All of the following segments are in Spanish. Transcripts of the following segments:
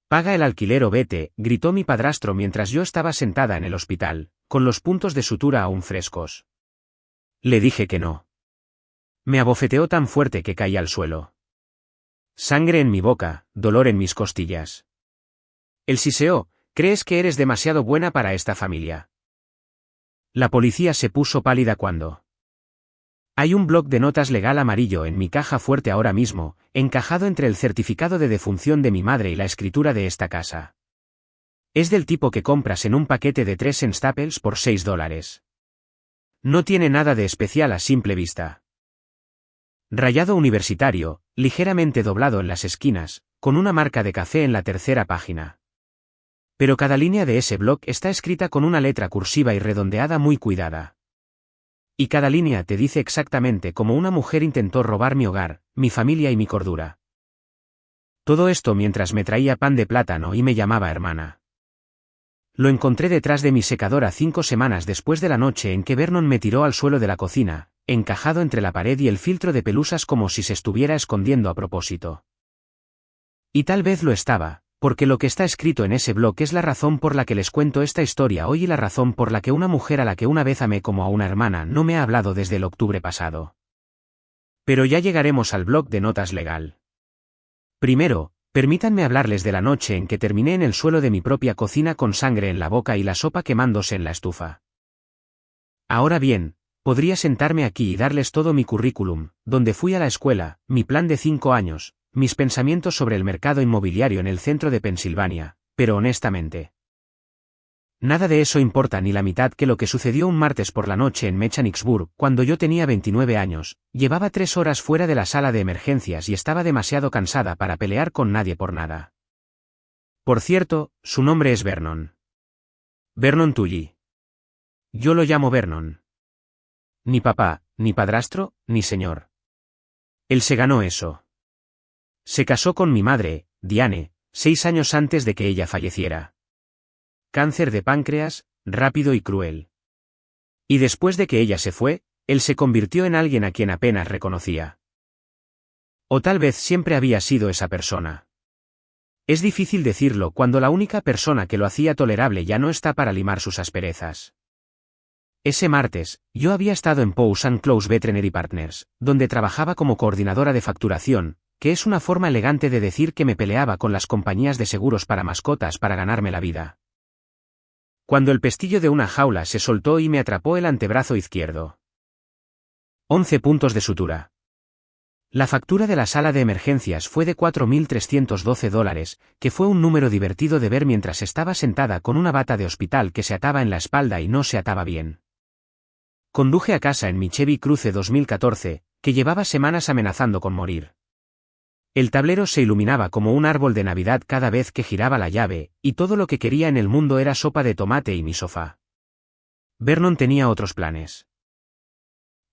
Paga el alquiler o vete, gritó mi padrastro mientras yo estaba sentada en el hospital, con los puntos de sutura aún frescos. Le dije que no. Me abofeteó tan fuerte que caí al suelo. Sangre en mi boca, dolor en mis costillas. Él siseó: ¿crees que eres demasiado buena para esta familia? La policía se puso pálida cuando... Hay un bloc de notas legal amarillo en mi caja fuerte ahora mismo, encajado entre el certificado de defunción de mi madre y la escritura de esta casa. Es del tipo que compras en un paquete de 3 en Staples por $6. No tiene nada de especial a simple vista. Rayado universitario, ligeramente doblado en las esquinas, con una marca de café en la tercera página. Pero cada línea de ese bloc está escrita con una letra cursiva y redondeada muy cuidada. Y cada línea te dice exactamente cómo una mujer intentó robar mi hogar, mi familia y mi cordura. Todo esto mientras me traía pan de plátano y me llamaba hermana. Lo encontré detrás de mi secadora 5 semanas después de la noche en que Vernon me tiró al suelo de la cocina, encajado entre la pared y el filtro de pelusas como si se estuviera escondiendo a propósito. Y tal vez lo estaba, porque lo que está escrito en ese blog es la razón por la que les cuento esta historia hoy y la razón por la que una mujer a la que una vez amé como a una hermana no me ha hablado desde el octubre pasado. Pero ya llegaremos al blog de notas legal. Primero, permítanme hablarles de la noche en que terminé en el suelo de mi propia cocina con sangre en la boca y la sopa quemándose en la estufa. Ahora bien, podría sentarme aquí y darles todo mi currículum, donde fui a la escuela, mi plan de 5 años, mis pensamientos sobre el mercado inmobiliario en el centro de Pensilvania, pero honestamente, nada de eso importa ni la mitad que lo que sucedió un martes por la noche en Mechanicsburg, cuando yo tenía 29 años, llevaba 3 horas fuera de la sala de emergencias y estaba demasiado cansada para pelear con nadie por nada. Por cierto, su nombre es Vernon. Vernon Tully. Yo lo llamo Vernon. Ni papá, ni padrastro, ni señor. Él se ganó eso. Se casó con mi madre, Diane, 6 años antes de que ella falleciera. Cáncer de páncreas, rápido y cruel. Y después de que ella se fue, él se convirtió en alguien a quien apenas reconocía. O tal vez siempre había sido esa persona. Es difícil decirlo cuando la única persona que lo hacía tolerable ya no está para limar sus asperezas. Ese martes, yo había estado en Pous & Close Veterinary Partners, donde trabajaba como coordinadora de facturación, que es una forma elegante de decir que me peleaba con las compañías de seguros para mascotas para ganarme la vida. Cuando el pestillo de una jaula se soltó y me atrapó el antebrazo izquierdo. 11 puntos de sutura. La factura de la sala de emergencias fue de $4.312, que fue un número divertido de ver mientras estaba sentada con una bata de hospital que se ataba en la espalda y no se ataba bien. Conduje a casa en mi Chevy Cruze 2014, que llevaba semanas amenazando con morir. El tablero se iluminaba como un árbol de Navidad cada vez que giraba la llave, y todo lo que quería en el mundo era sopa de tomate y mi sofá. Vernon tenía otros planes.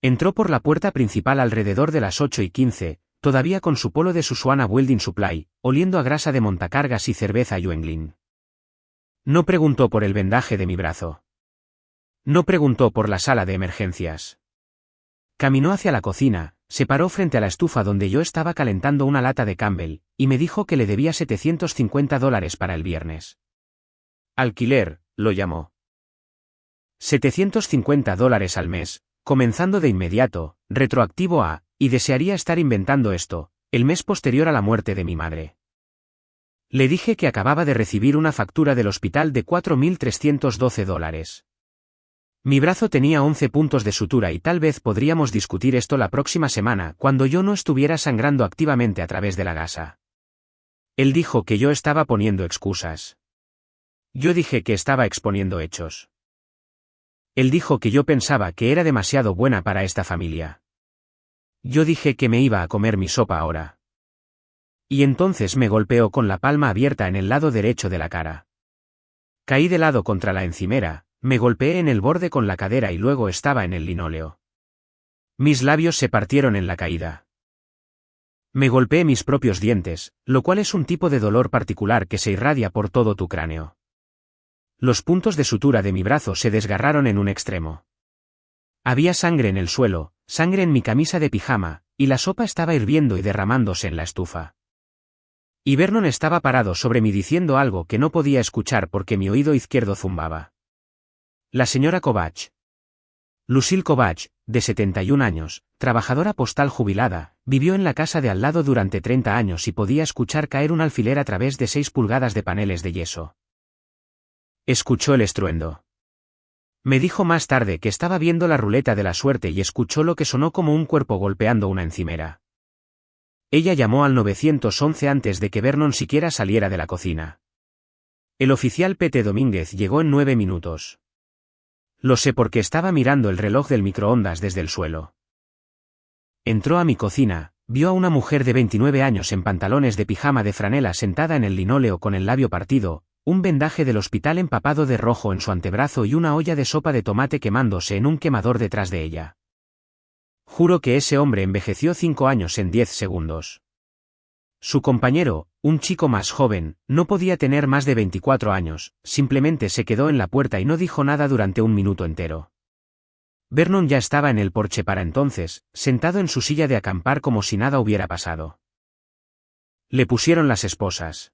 Entró por la puerta principal alrededor de las 8:15, todavía con su polo de Susquehanna Welding Supply, oliendo a grasa de montacargas y cerveza Yuengling. No preguntó por el vendaje de mi brazo. No preguntó por la sala de emergencias. Caminó hacia la cocina, se paró frente a la estufa donde yo estaba calentando una lata de Campbell, y me dijo que le debía $750 para el viernes. Alquiler, lo llamó. $750 al mes, comenzando de inmediato, retroactivo a, y desearía estar inventando esto, el mes posterior a la muerte de mi madre. Le dije que acababa de recibir una factura del hospital de $4.312. Mi brazo tenía 11 puntos de sutura y tal vez podríamos discutir esto la próxima semana cuando yo no estuviera sangrando activamente a través de la gasa. Él dijo que yo estaba poniendo excusas. Yo dije que estaba exponiendo hechos. Él dijo que yo pensaba que era demasiado buena para esta familia. Yo dije que me iba a comer mi sopa ahora. Y entonces me golpeó con la palma abierta en el lado derecho de la cara. Caí de lado contra la encimera. Me golpeé en el borde con la cadera y luego estaba en el linóleo. Mis labios se partieron en la caída. Me golpeé mis propios dientes, lo cual es un tipo de dolor particular que se irradia por todo tu cráneo. Los puntos de sutura de mi brazo se desgarraron en un extremo. Había sangre en el suelo, sangre en mi camisa de pijama, y la sopa estaba hirviendo y derramándose en la estufa. Y Vernon estaba parado sobre mí diciendo algo que no podía escuchar porque mi oído izquierdo zumbaba. La señora Kovach. Lucille Kovach, de 71 años, trabajadora postal jubilada, vivió en la casa de al lado durante 30 años y podía escuchar caer un alfiler a través de 6 pulgadas de paneles de yeso. Escuchó el estruendo. Me dijo más tarde que estaba viendo la ruleta de la suerte y escuchó lo que sonó como un cuerpo golpeando una encimera. Ella llamó al 911 antes de que Vernon siquiera saliera de la cocina. El oficial Pete Domínguez llegó en 9 minutos. Lo sé porque estaba mirando el reloj del microondas desde el suelo. Entró a mi cocina, vio a una mujer de 29 años en pantalones de pijama de franela sentada en el linóleo con el labio partido, un vendaje del hospital empapado de rojo en su antebrazo y una olla de sopa de tomate quemándose en un quemador detrás de ella. Juro que ese hombre envejeció 5 años en 10 segundos. Su compañero, un chico más joven, no podía tener más de 24 años, simplemente se quedó en la puerta y no dijo nada durante un minuto entero. Vernon ya estaba en el porche para entonces, sentado en su silla de acampar como si nada hubiera pasado. Le pusieron las esposas.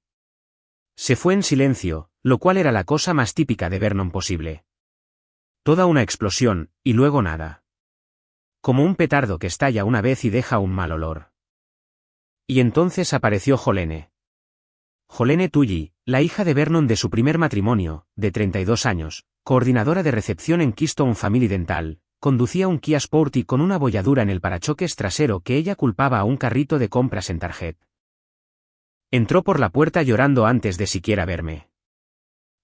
Se fue en silencio, lo cual era la cosa más típica de Vernon posible. Toda una explosión, y luego nada. Como un petardo que estalla una vez y deja un mal olor. Y entonces apareció Jolene. Jolene Tully, la hija de Vernon de su primer matrimonio, de 32 años, coordinadora de recepción en Keystone Family Dental, conducía un Kia Sporty con una bolladura en el parachoques trasero que ella culpaba a un carrito de compras en Target. Entró por la puerta llorando antes de siquiera verme.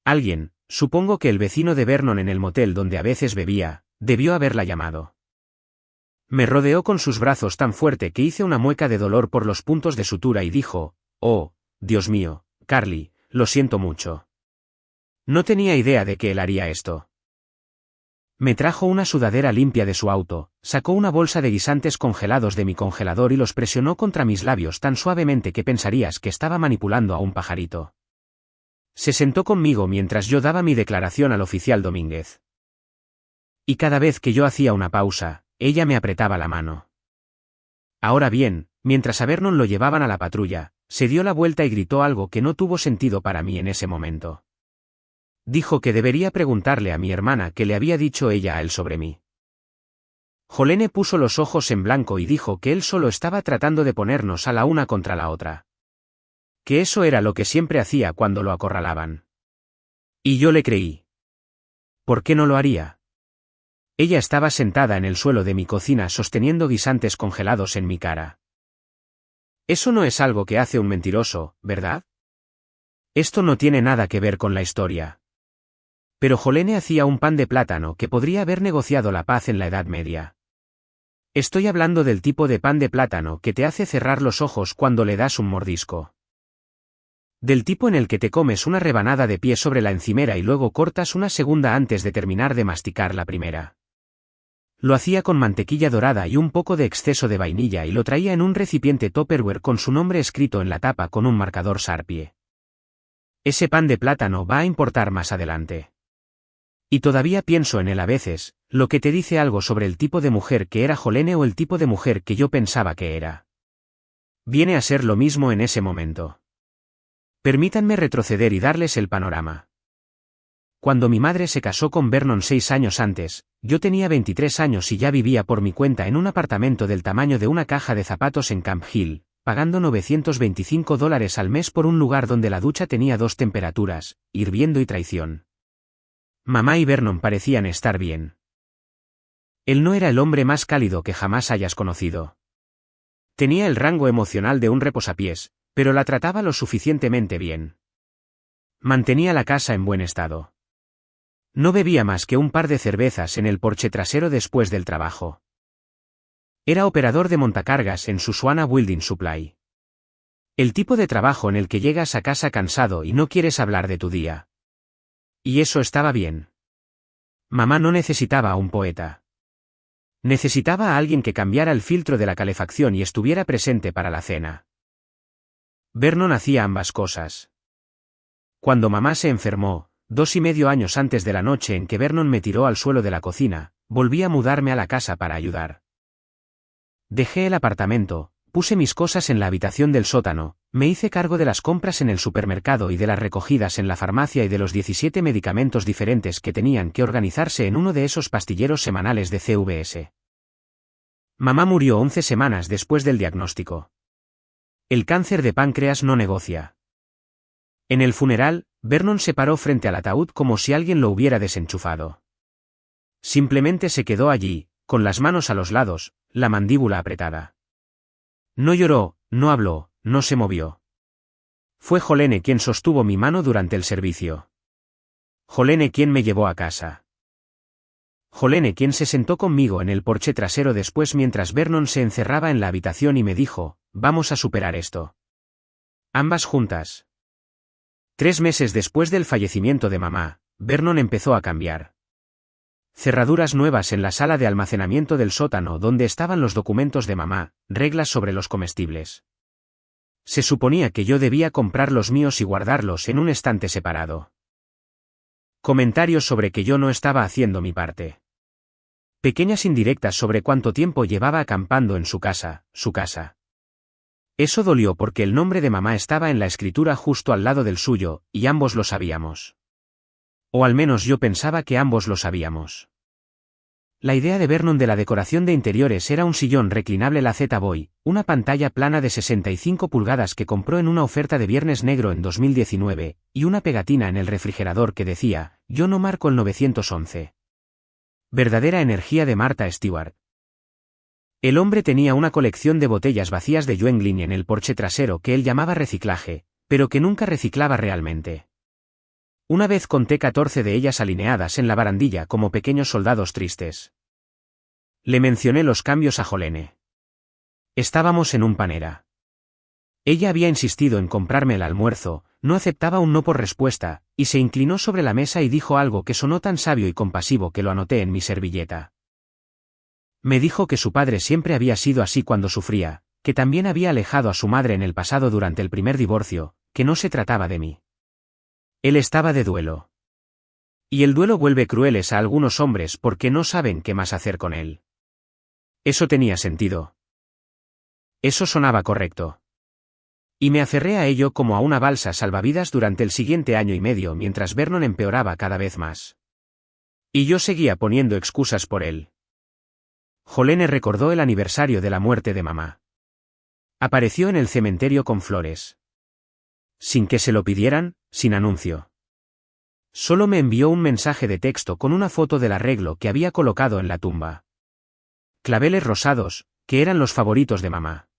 Alguien, supongo que el vecino de Vernon en el motel donde a veces bebía, debió haberla llamado. Me rodeó con sus brazos tan fuerte que hice una mueca de dolor por los puntos de sutura y dijo, «Oh, Dios mío, Carly, lo siento mucho». No tenía idea de que él haría esto. Me trajo una sudadera limpia de su auto, sacó una bolsa de guisantes congelados de mi congelador y los presionó contra mis labios tan suavemente que pensarías que estaba manipulando a un pajarito. Se sentó conmigo mientras yo daba mi declaración al oficial Domínguez. Y cada vez que yo hacía una pausa, ella me apretaba la mano. Ahora bien, mientras a Vernon lo llevaban a la patrulla, se dio la vuelta y gritó algo que no tuvo sentido para mí en ese momento. Dijo que debería preguntarle a mi hermana qué le había dicho ella a él sobre mí. Jolene puso los ojos en blanco y dijo que él solo estaba tratando de ponernos a la una contra la otra. Que eso era lo que siempre hacía cuando lo acorralaban. Y yo le creí. ¿Por qué no lo haría? Ella estaba sentada en el suelo de mi cocina sosteniendo guisantes congelados en mi cara. Eso no es algo que hace un mentiroso, ¿verdad? Esto no tiene nada que ver con la historia. Pero Jolene hacía un pan de plátano que podría haber negociado la paz en la Edad Media. Estoy hablando del tipo de pan de plátano que te hace cerrar los ojos cuando le das un mordisco. Del tipo en el que te comes una rebanada de pie sobre la encimera y luego cortas una segunda antes de terminar de masticar la primera. Lo hacía con mantequilla dorada y un poco de exceso de vainilla y lo traía en un recipiente Tupperware con su nombre escrito en la tapa con un marcador Sharpie. Ese pan de plátano va a importar más adelante. Y todavía pienso en él a veces, lo que te dice algo sobre el tipo de mujer que era Jolene o el tipo de mujer que yo pensaba que era. Viene a ser lo mismo en ese momento. Permítanme retroceder y darles el panorama. Cuando mi madre se casó con Vernon 6 años antes, yo tenía 23 años y ya vivía por mi cuenta en un apartamento del tamaño de una caja de zapatos en Camp Hill, pagando $925 al mes por un lugar donde la ducha tenía 2 temperaturas, hirviendo y traición. Mamá y Vernon parecían estar bien. Él no era el hombre más cálido que jamás hayas conocido. Tenía el rango emocional de un reposapiés, pero la trataba lo suficientemente bien. Mantenía la casa en buen estado. No bebía más que un par de cervezas en el porche trasero después del trabajo. Era operador de montacargas en Susquehanna Building Supply. El tipo de trabajo en el que llegas a casa cansado y no quieres hablar de tu día. Y eso estaba bien. Mamá no necesitaba a un poeta. Necesitaba a alguien que cambiara el filtro de la calefacción y estuviera presente para la cena. Vernon hacía ambas cosas. Cuando mamá se enfermó, 2,5 años antes de la noche en que Vernon me tiró al suelo de la cocina, volví a mudarme a la casa para ayudar. Dejé el apartamento, puse mis cosas en la habitación del sótano, Me hice cargo de las compras en el supermercado y de las recogidas en la farmacia y de los 17 medicamentos diferentes que tenían que organizarse en uno de esos pastilleros semanales de CVS. Mamá murió 11 semanas después del diagnóstico. El cáncer de páncreas no negocia. En el funeral, Vernon se paró frente al ataúd como si alguien lo hubiera desenchufado. Simplemente se quedó allí, con las manos a los lados, la mandíbula apretada. No lloró, no habló, no se movió. Fue Jolene quien sostuvo mi mano durante el servicio. Jolene quien me llevó a casa. Jolene quien se sentó conmigo en el porche trasero después mientras Vernon se encerraba en la habitación y me dijo, vamos a superar esto. Ambas juntas. 3 meses después del fallecimiento de mamá, Vernon empezó a cambiar. Cerraduras nuevas en la sala de almacenamiento del sótano donde estaban los documentos de mamá, reglas sobre los comestibles. Se suponía que yo debía comprar los míos y guardarlos en un estante separado. Comentarios sobre que yo no estaba haciendo mi parte. Pequeñas indirectas sobre cuánto tiempo llevaba acampando en su casa. Eso dolió porque el nombre de mamá estaba en la escritura justo al lado del suyo, y ambos lo sabíamos. O al menos yo pensaba que ambos lo sabíamos. La idea de Vernon de la decoración de interiores era un sillón reclinable la Z-Boy, una pantalla plana de 65 pulgadas que compró en una oferta de Viernes Negro en 2019, y una pegatina en el refrigerador que decía, yo no marco el 911. Verdadera energía de Martha Stewart. El hombre tenía una colección de botellas vacías de Yuengling en el porche trasero que él llamaba reciclaje, pero que nunca reciclaba realmente. Una vez conté 14 de ellas alineadas en la barandilla como pequeños soldados tristes. Le mencioné los cambios a Jolene. Estábamos en un panera. Ella había insistido en comprarme el almuerzo, no aceptaba un no por respuesta, y se inclinó sobre la mesa y dijo algo que sonó tan sabio y compasivo que lo anoté en mi servilleta. Me dijo que su padre siempre había sido así cuando sufría, que también había alejado a su madre en el pasado durante el primer divorcio, que no se trataba de mí. Él estaba de duelo. Y el duelo vuelve crueles a algunos hombres porque no saben qué más hacer con él. Eso tenía sentido. Eso sonaba correcto. Y me aferré a ello como a una balsa salvavidas durante el siguiente año y medio mientras Vernon empeoraba cada vez más. Y yo seguía poniendo excusas por él. Jolene recordó el aniversario de la muerte de mamá. Apareció en el cementerio con flores. Sin que se lo pidieran, sin anuncio. Solo me envió un mensaje de texto con una foto del arreglo que había colocado en la tumba. Claveles rosados, que eran los favoritos de mamá.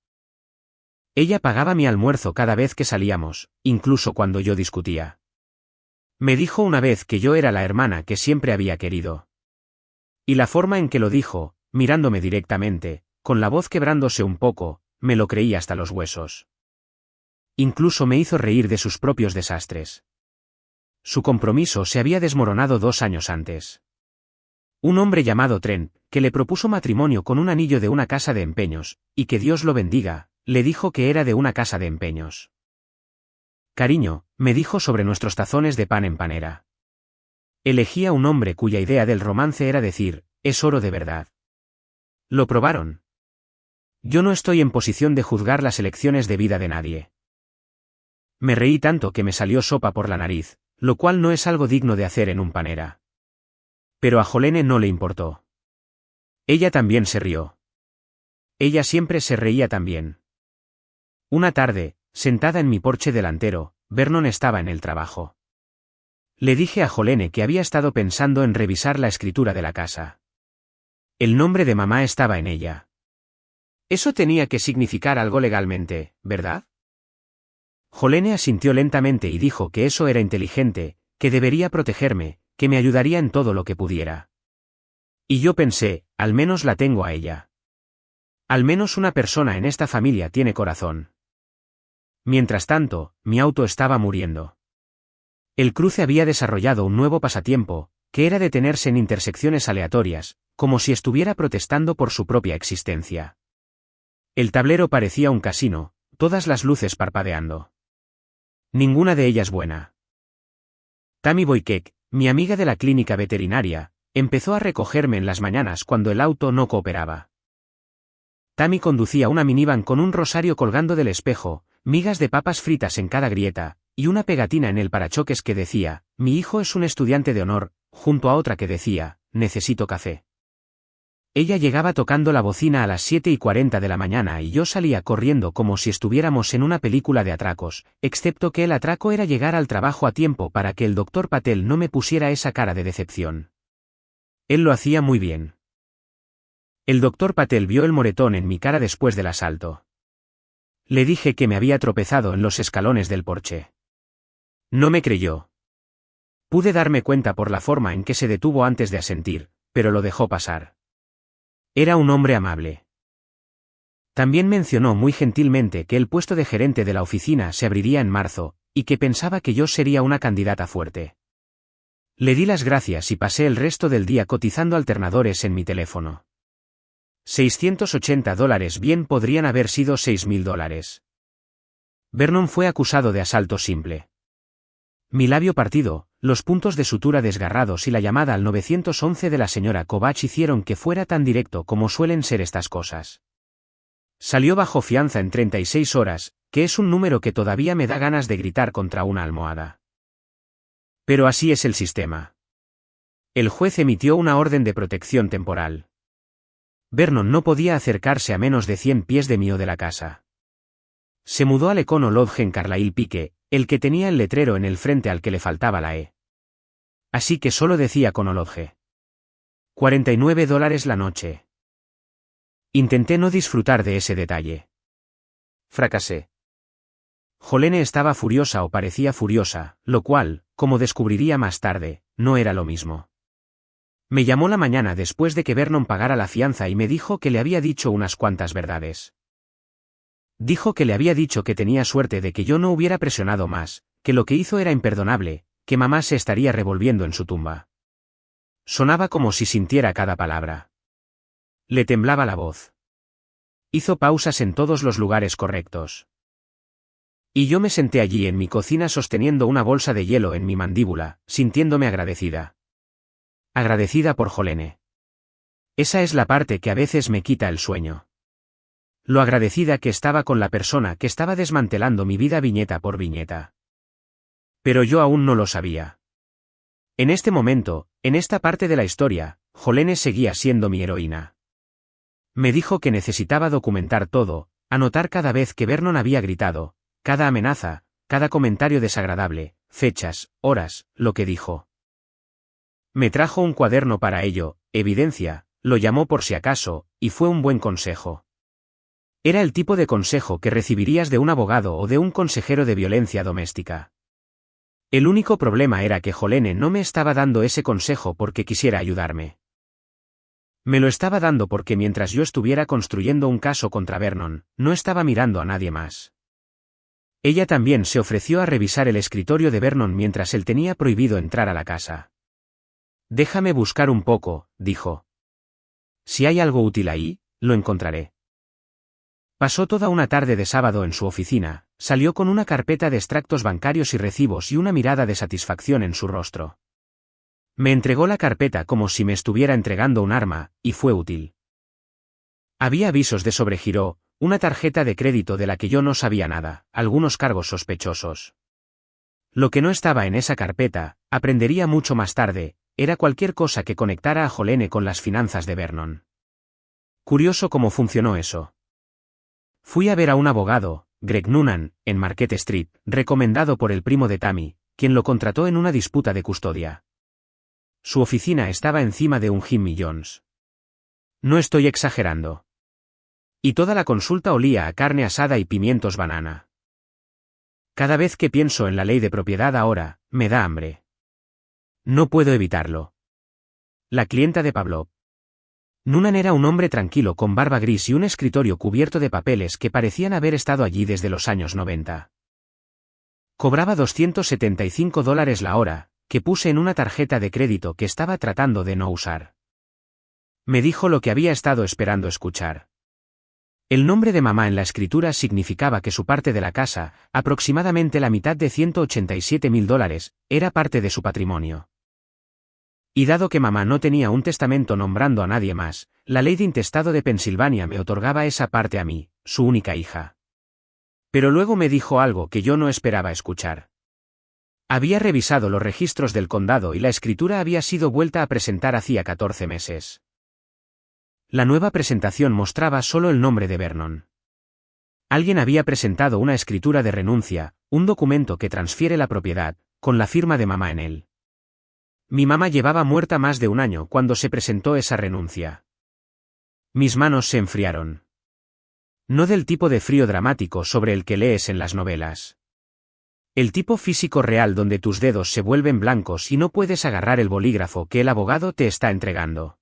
Ella pagaba mi almuerzo cada vez que salíamos, incluso cuando yo discutía. Me dijo una vez que yo era la hermana que siempre había querido. Y la forma en que lo dijo, mirándome directamente, con la voz quebrándose un poco, me lo creí hasta los huesos. Incluso me hizo reír de sus propios desastres. Su compromiso se había desmoronado 2 años antes. Un hombre llamado Trent, que le propuso matrimonio con un anillo de una casa de empeños, y que Dios lo bendiga, le dijo que era de una casa de empeños. Cariño, me dijo sobre nuestros tazones de pan en panera. Elegí a un hombre cuya idea del romance era decir, es oro de verdad. Lo probaron. Yo no estoy en posición de juzgar las elecciones de vida de nadie. Me reí tanto que me salió sopa por la nariz, lo cual no es algo digno de hacer en un panera. Pero a Jolene no le importó. Ella también se rió. Ella siempre se reía también. Una tarde, sentada en mi porche delantero, Vernon estaba en el trabajo. Le dije a Jolene que había estado pensando en revisar la escritura de la casa. El nombre de mamá estaba en ella. Eso tenía que significar algo legalmente, ¿verdad? Jolene asintió lentamente y dijo que eso era inteligente, que debería protegerme, que me ayudaría en todo lo que pudiera. Y yo pensé, al menos la tengo a ella. Al menos una persona en esta familia tiene corazón. Mientras tanto, mi auto estaba muriendo. El cruce había desarrollado un nuevo pasatiempo, que era detenerse en intersecciones aleatorias, como si estuviera protestando por su propia existencia. El tablero parecía un casino, todas las luces parpadeando. Ninguna de ellas buena. Tammy Boykek, mi amiga de la clínica veterinaria, empezó a recogerme en las mañanas cuando el auto no cooperaba. Tammy conducía una minivan con un rosario colgando del espejo, Migas de papas fritas en cada grieta, y una pegatina en el parachoques que decía, mi hijo es un estudiante de honor, junto a otra que decía, necesito café. Ella llegaba tocando la bocina a las 7:40 de la mañana y yo salía corriendo como si estuviéramos en una película de atracos, excepto que el atraco era llegar al trabajo a tiempo para que el doctor Patel no me pusiera esa cara de decepción. Él lo hacía muy bien. El doctor Patel vio el moretón en mi cara después del asalto. Le dije que me había tropezado en los escalones del porche. No me creyó. Pude darme cuenta por la forma en que se detuvo antes de asentir, pero lo dejó pasar. Era un hombre amable. También mencionó muy gentilmente que el puesto de gerente de la oficina se abriría en marzo, y que pensaba que yo sería una candidata fuerte. Le di las gracias y pasé el resto del día cotizando alternadores en mi teléfono. $680 bien podrían haber sido $6.000. Vernon fue acusado de asalto simple. Mi labio partido, los puntos de sutura desgarrados y la llamada al 911 de la señora Kovach hicieron que fuera tan directo como suelen ser estas cosas. Salió bajo fianza en 36 horas, que es un número que todavía me da ganas de gritar contra una almohada. Pero así es el sistema. El juez emitió una orden de protección temporal. Vernon no podía acercarse a menos de 100 pies de mí o de la casa. Se mudó al Econo Lodge en Carlisle Pike, el que tenía el letrero en el frente al que le faltaba la E. Así que solo decía Econo Lodge. $49 la noche. Intenté no disfrutar de ese detalle. Fracasé. Jolene estaba furiosa o parecía furiosa, lo cual, como descubriría más tarde, no era lo mismo. Me llamó la mañana después de que Vernon pagara la fianza y me dijo que le había dicho unas cuantas verdades. Dijo que le había dicho que tenía suerte de que yo no hubiera presionado más, que lo que hizo era imperdonable, que mamá se estaría revolviendo en su tumba. Sonaba como si sintiera cada palabra. Le temblaba la voz. Hizo pausas en todos los lugares correctos. Y yo me senté allí en mi cocina sosteniendo una bolsa de hielo en mi mandíbula, sintiéndome agradecida. Agradecida por Jolene. Esa es la parte que a veces me quita el sueño. Lo agradecida que estaba con la persona que estaba desmantelando mi vida viñeta por viñeta. Pero yo aún no lo sabía. En este momento, en esta parte de la historia, Jolene seguía siendo mi heroína. Me dijo que necesitaba documentar todo, anotar cada vez que Vernon había gritado, cada amenaza, cada comentario desagradable, fechas, horas, lo que dijo. Me trajo un cuaderno para ello, evidencia, lo llamó por si acaso, y fue un buen consejo. Era el tipo de consejo que recibirías de un abogado o de un consejero de violencia doméstica. El único problema era que Jolene no me estaba dando ese consejo porque quisiera ayudarme. Me lo estaba dando porque mientras yo estuviera construyendo un caso contra Vernon, no estaba mirando a nadie más. Ella también se ofreció a revisar el escritorio de Vernon mientras él tenía prohibido entrar a la casa. Déjame buscar un poco, dijo. Si hay algo útil ahí, lo encontraré. Pasó toda una tarde de sábado en su oficina, salió con una carpeta de extractos bancarios y recibos y una mirada de satisfacción en su rostro. Me entregó la carpeta como si me estuviera entregando un arma, y fue útil. Había avisos de sobregiro, una tarjeta de crédito de la que yo no sabía nada, algunos cargos sospechosos. Lo que no estaba en esa carpeta, aprendería mucho más tarde, era cualquier cosa que conectara a Jolene con las finanzas de Vernon. Curioso cómo funcionó eso. Fui a ver a un abogado, Greg Noonan, en Market Street, recomendado por el primo de Tammy, quien lo contrató en una disputa de custodia. Su oficina estaba encima de un Jimmy John's. No estoy exagerando. Y toda la consulta olía a carne asada y pimientos banana. Cada vez que pienso en la ley de propiedad ahora, me da hambre. No puedo evitarlo. La clienta de Pablo. Noonan era un hombre tranquilo con barba gris y un escritorio cubierto de papeles que parecían haber estado allí desde los años 90. Cobraba $275 la hora, que puse en una tarjeta de crédito que estaba tratando de no usar. Me dijo lo que había estado esperando escuchar. El nombre de mamá en la escritura significaba que su parte de la casa, aproximadamente la mitad de $187.000, era parte de su patrimonio. Y dado que mamá no tenía un testamento nombrando a nadie más, la ley de intestado de Pensilvania me otorgaba esa parte a mí, su única hija. Pero luego me dijo algo que yo no esperaba escuchar. Había revisado los registros del condado y la escritura había sido vuelta a presentar hacía 14 meses. La nueva presentación mostraba solo el nombre de Vernon. Alguien había presentado una escritura de renuncia, un documento que transfiere la propiedad, con la firma de mamá en él. Mi mamá llevaba muerta más de un año cuando se presentó esa renuncia. Mis manos se enfriaron. No del tipo de frío dramático sobre el que lees en las novelas. El tipo físico real donde tus dedos se vuelven blancos y no puedes agarrar el bolígrafo que el abogado te está entregando.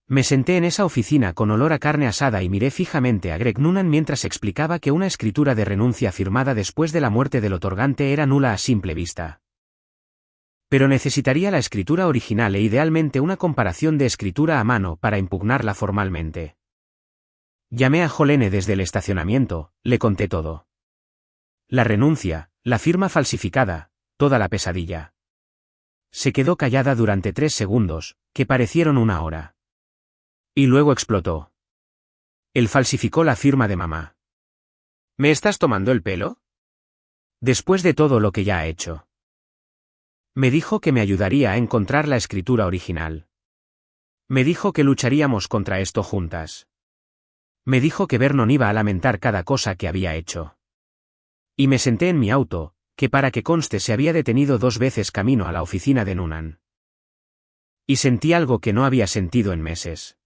Me senté en esa oficina con olor a carne asada y miré fijamente a Greg Noonan mientras explicaba que una escritura de renuncia firmada después de la muerte del otorgante era nula a simple vista. Pero necesitaría la escritura original e idealmente una comparación de escritura a mano para impugnarla formalmente. Llamé a Jolene desde el estacionamiento, le conté todo. La renuncia, la firma falsificada, toda la pesadilla. Se quedó callada durante 3 segundos, que parecieron una hora. Y luego explotó. Él falsificó la firma de mamá. ¿Me estás tomando el pelo? Después de todo lo que ya ha hecho. Me dijo que me ayudaría a encontrar la escritura original. Me dijo que lucharíamos contra esto juntas. Me dijo que Vernon iba a lamentar cada cosa que había hecho. Y me senté en mi auto, que para que conste se había detenido 2 veces camino a la oficina de Noonan. Y sentí algo que no había sentido en meses.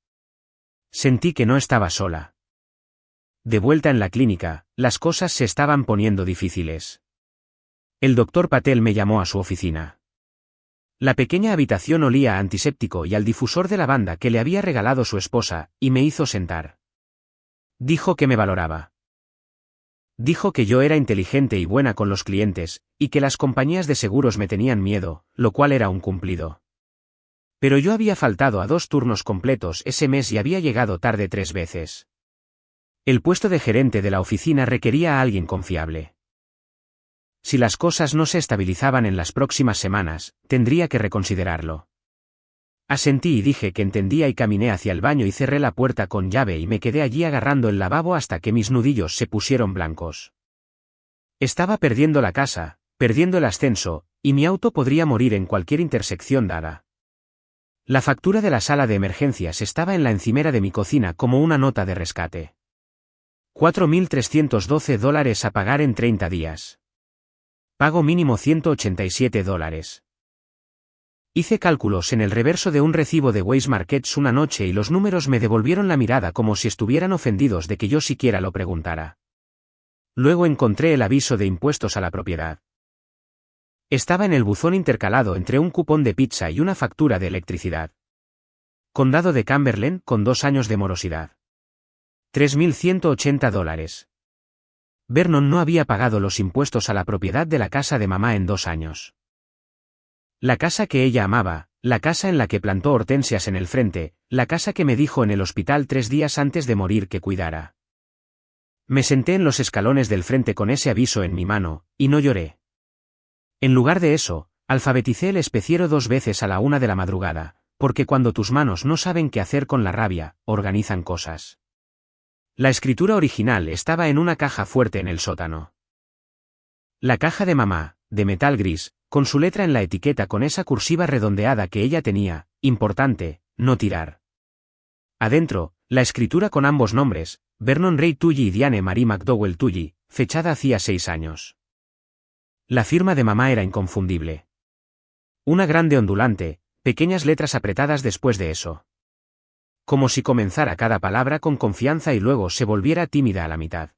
Sentí que no estaba sola. De vuelta en la clínica, las cosas se estaban poniendo difíciles. El doctor Patel me llamó a su oficina. La pequeña habitación olía a antiséptico y al difusor de lavanda que le había regalado su esposa, y me hizo sentar. Dijo que me valoraba. Dijo que yo era inteligente y buena con los clientes, y que las compañías de seguros me tenían miedo, lo cual era un cumplido. Pero yo había faltado a 2 turnos completos ese mes y había llegado tarde 3 veces. El puesto de gerente de la oficina requería a alguien confiable. Si las cosas no se estabilizaban en las próximas semanas, tendría que reconsiderarlo. Asentí y dije que entendía y caminé hacia el baño y cerré la puerta con llave y me quedé allí agarrando el lavabo hasta que mis nudillos se pusieron blancos. Estaba perdiendo la casa, perdiendo el ascenso, y mi auto podría morir en cualquier intersección dada. La factura de la sala de emergencias estaba en la encimera de mi cocina como una nota de rescate. $4.312 a pagar en 30 días. Pago mínimo $187. Hice cálculos en el reverso de un recibo de Weis Markets una noche y los números me devolvieron la mirada como si estuvieran ofendidos de que yo siquiera lo preguntara. Luego encontré el aviso de impuestos a la propiedad. Estaba en el buzón intercalado entre un cupón de pizza y una factura de electricidad. Condado de Cumberland con 2 años de morosidad. $3.180. Vernon no había pagado los impuestos a la propiedad de la casa de mamá en 2 años. La casa que ella amaba, la casa en la que plantó hortensias en el frente, la casa que me dijo en el hospital 3 días antes de morir que cuidara. Me senté en los escalones del frente con ese aviso en mi mano, y no lloré. En lugar de eso, alfabeticé el especiero 2 veces a la 1 de la madrugada, porque cuando tus manos no saben qué hacer con la rabia, organizan cosas. La escritura original estaba en una caja fuerte en el sótano. La caja de mamá, de metal gris, con su letra en la etiqueta con esa cursiva redondeada que ella tenía, importante, no tirar. Adentro, la escritura con ambos nombres, Vernon Ray Tully y Diane Marie McDowell Tully, fechada hacía 6 años. La firma de mamá era inconfundible. Una grande ondulante, pequeñas letras apretadas después de eso. Como si comenzara cada palabra con confianza y luego se volviera tímida a la mitad.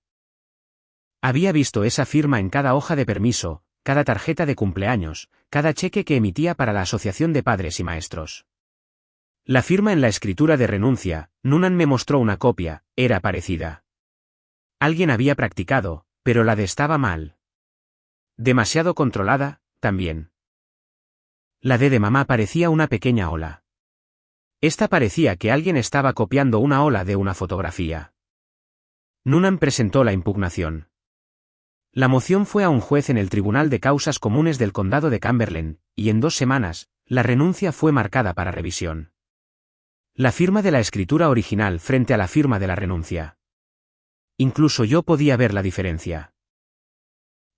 Había visto esa firma en cada hoja de permiso, cada tarjeta de cumpleaños, cada cheque que emitía para la Asociación de Padres y Maestros. La firma en la escritura de renuncia, Noonan me mostró una copia, era parecida. Alguien había practicado, pero la de estaba mal. Demasiado controlada, también. La D de mamá parecía una pequeña ola. Esta parecía que alguien estaba copiando una ola de una fotografía. Noonan presentó la impugnación. La moción fue a un juez en el Tribunal de Causas Comunes del Condado de Cumberland, y en 2 semanas, la renuncia fue marcada para revisión. La firma de la escritura original frente a la firma de la renuncia. Incluso yo podía ver la diferencia.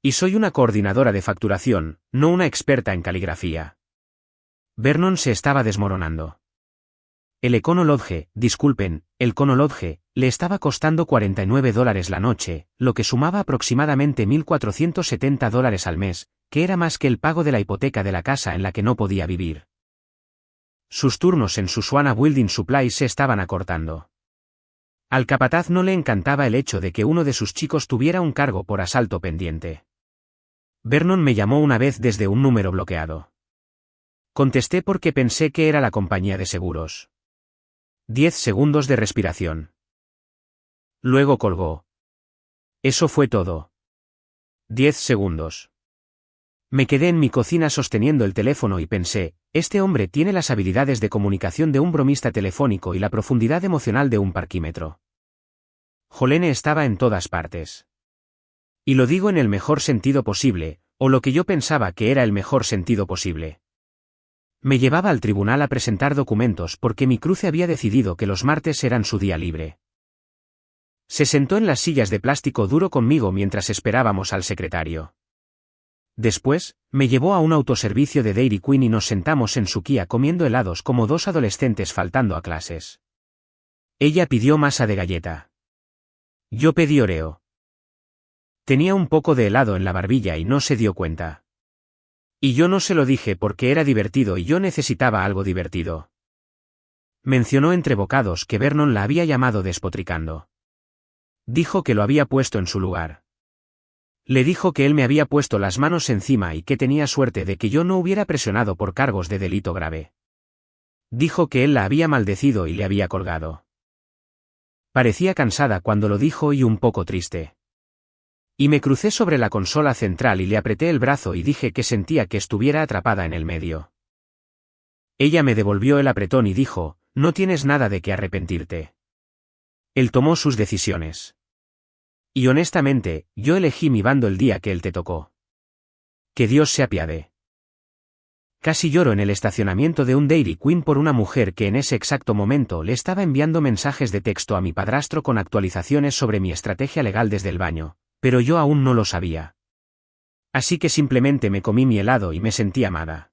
Y soy una coordinadora de facturación, no una experta en caligrafía. Vernon se estaba desmoronando. El Econo-Lodge, disculpen, el Cono-Lodge, le estaba costando $49 la noche, lo que sumaba aproximadamente $1.470 al mes, que era más que el pago de la hipoteca de la casa en la que no podía vivir. Sus turnos en Susquehanna Building Supplies se estaban acortando. Al capataz no le encantaba el hecho de que uno de sus chicos tuviera un cargo por asalto pendiente. Vernon me llamó una vez desde un número bloqueado. Contesté porque pensé que era la compañía de seguros. 10 segundos de respiración. Luego colgó. Eso fue todo. 10 segundos. Me quedé en mi cocina sosteniendo el teléfono y pensé, este hombre tiene las habilidades de comunicación de un bromista telefónico y la profundidad emocional de un parquímetro. Jolene estaba en todas partes. Y lo digo en el mejor sentido posible, o lo que yo pensaba que era el mejor sentido posible. Me llevaba al tribunal a presentar documentos porque mi cruce había decidido que los martes eran su día libre. Se sentó en las sillas de plástico duro conmigo mientras esperábamos al secretario. Después, me llevó a un autoservicio de Dairy Queen y nos sentamos en su Kia comiendo helados como dos adolescentes faltando a clases. Ella pidió masa de galleta. Yo pedí Oreo. Tenía un poco de helado en la barbilla y no se dio cuenta. Y yo no se lo dije porque era divertido y yo necesitaba algo divertido. Mencionó entre bocados que Vernon la había llamado despotricando. Dijo que lo había puesto en su lugar. Le dijo que él me había puesto las manos encima y que tenía suerte de que yo no hubiera presionado por cargos de delito grave. Dijo que él la había maldecido y le había colgado. Parecía cansada cuando lo dijo y un poco triste. Y me crucé sobre la consola central y le apreté el brazo y dije que sentía que estuviera atrapada en el medio. Ella me devolvió el apretón y dijo, no tienes nada de qué arrepentirte. Él tomó sus decisiones. Y honestamente, yo elegí mi bando el día que él te tocó. Que Dios se apiade. Casi lloro en el estacionamiento de un Dairy Queen por una mujer que en ese exacto momento le estaba enviando mensajes de texto a mi padrastro con actualizaciones sobre mi estrategia legal desde el baño. Pero yo aún no lo sabía. Así que simplemente me comí mi helado y me sentí amada.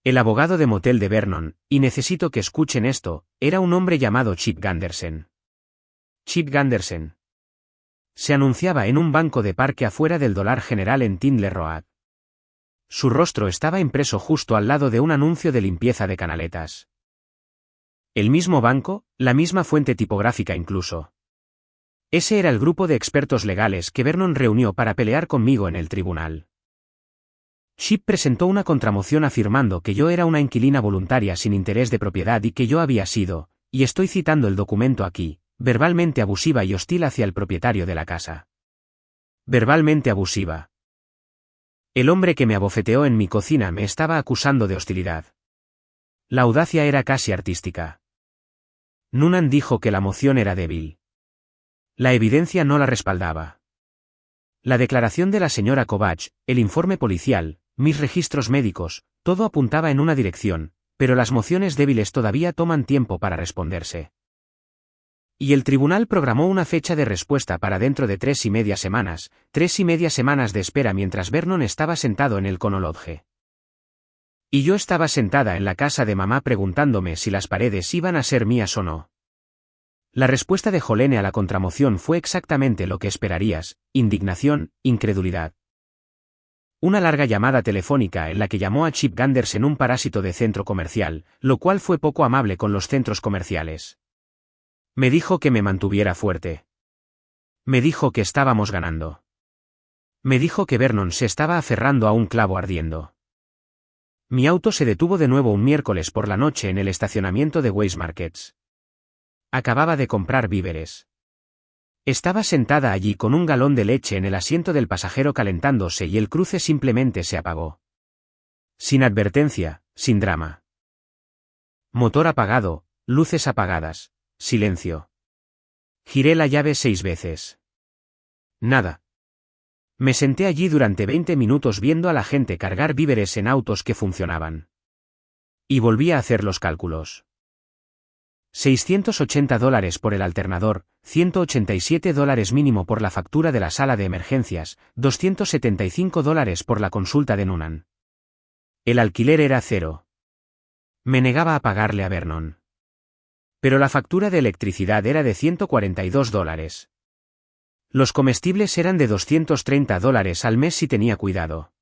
El abogado de motel de Vernon, y necesito que escuchen esto, era un hombre llamado Chip Gunderson. Chip Gunderson. Se anunciaba en un banco de parque afuera del Dollar General en Tyndall Road. Su rostro estaba impreso justo al lado de un anuncio de limpieza de canaletas. El mismo banco, la misma fuente tipográfica incluso. Ese era el grupo de expertos legales que Vernon reunió para pelear conmigo en el tribunal. Chip presentó una contramoción afirmando que yo era una inquilina voluntaria sin interés de propiedad y que yo había sido, y estoy citando el documento aquí, verbalmente abusiva y hostil hacia el propietario de la casa. Verbalmente abusiva. El hombre que me abofeteó en mi cocina me estaba acusando de hostilidad. La audacia era casi artística. Noonan dijo que la moción era débil. La evidencia no la respaldaba. La declaración de la señora Kovach, el informe policial, mis registros médicos, todo apuntaba en una dirección, pero las mociones débiles todavía toman tiempo para responderse. Y el tribunal programó una fecha de respuesta para dentro de 3,5 semanas, 3,5 semanas de espera mientras Vernon estaba sentado en el Cono-Lodge. Y yo estaba sentada en la casa de mamá preguntándome si las paredes iban a ser mías o no. La respuesta de Jolene a la contramoción fue exactamente lo que esperarías, indignación, incredulidad. Una larga llamada telefónica en la que llamó a Chip Gunderson un parásito de centro comercial, lo cual fue poco amable con los centros comerciales. Me dijo que me mantuviera fuerte. Me dijo que estábamos ganando. Me dijo que Vernon se estaba aferrando a un clavo ardiendo. Mi auto se detuvo de nuevo un miércoles por la noche en el estacionamiento de Weis Markets. Acababa de comprar víveres. Estaba sentada allí con un galón de leche en el asiento del pasajero calentándose y el cruce simplemente se apagó. Sin advertencia, sin drama. Motor apagado, luces apagadas, silencio. Giré la llave 6 veces. Nada. Me senté allí durante 20 minutos viendo a la gente cargar víveres en autos que funcionaban. Y volví a hacer los cálculos. $680 por el alternador, $187 mínimo por la factura de la sala de emergencias, $275 por la consulta de Noonan. El alquiler era cero. Me negaba a pagarle a Vernon. Pero la factura de electricidad era de $142. Los comestibles eran de $230 al mes si tenía cuidado.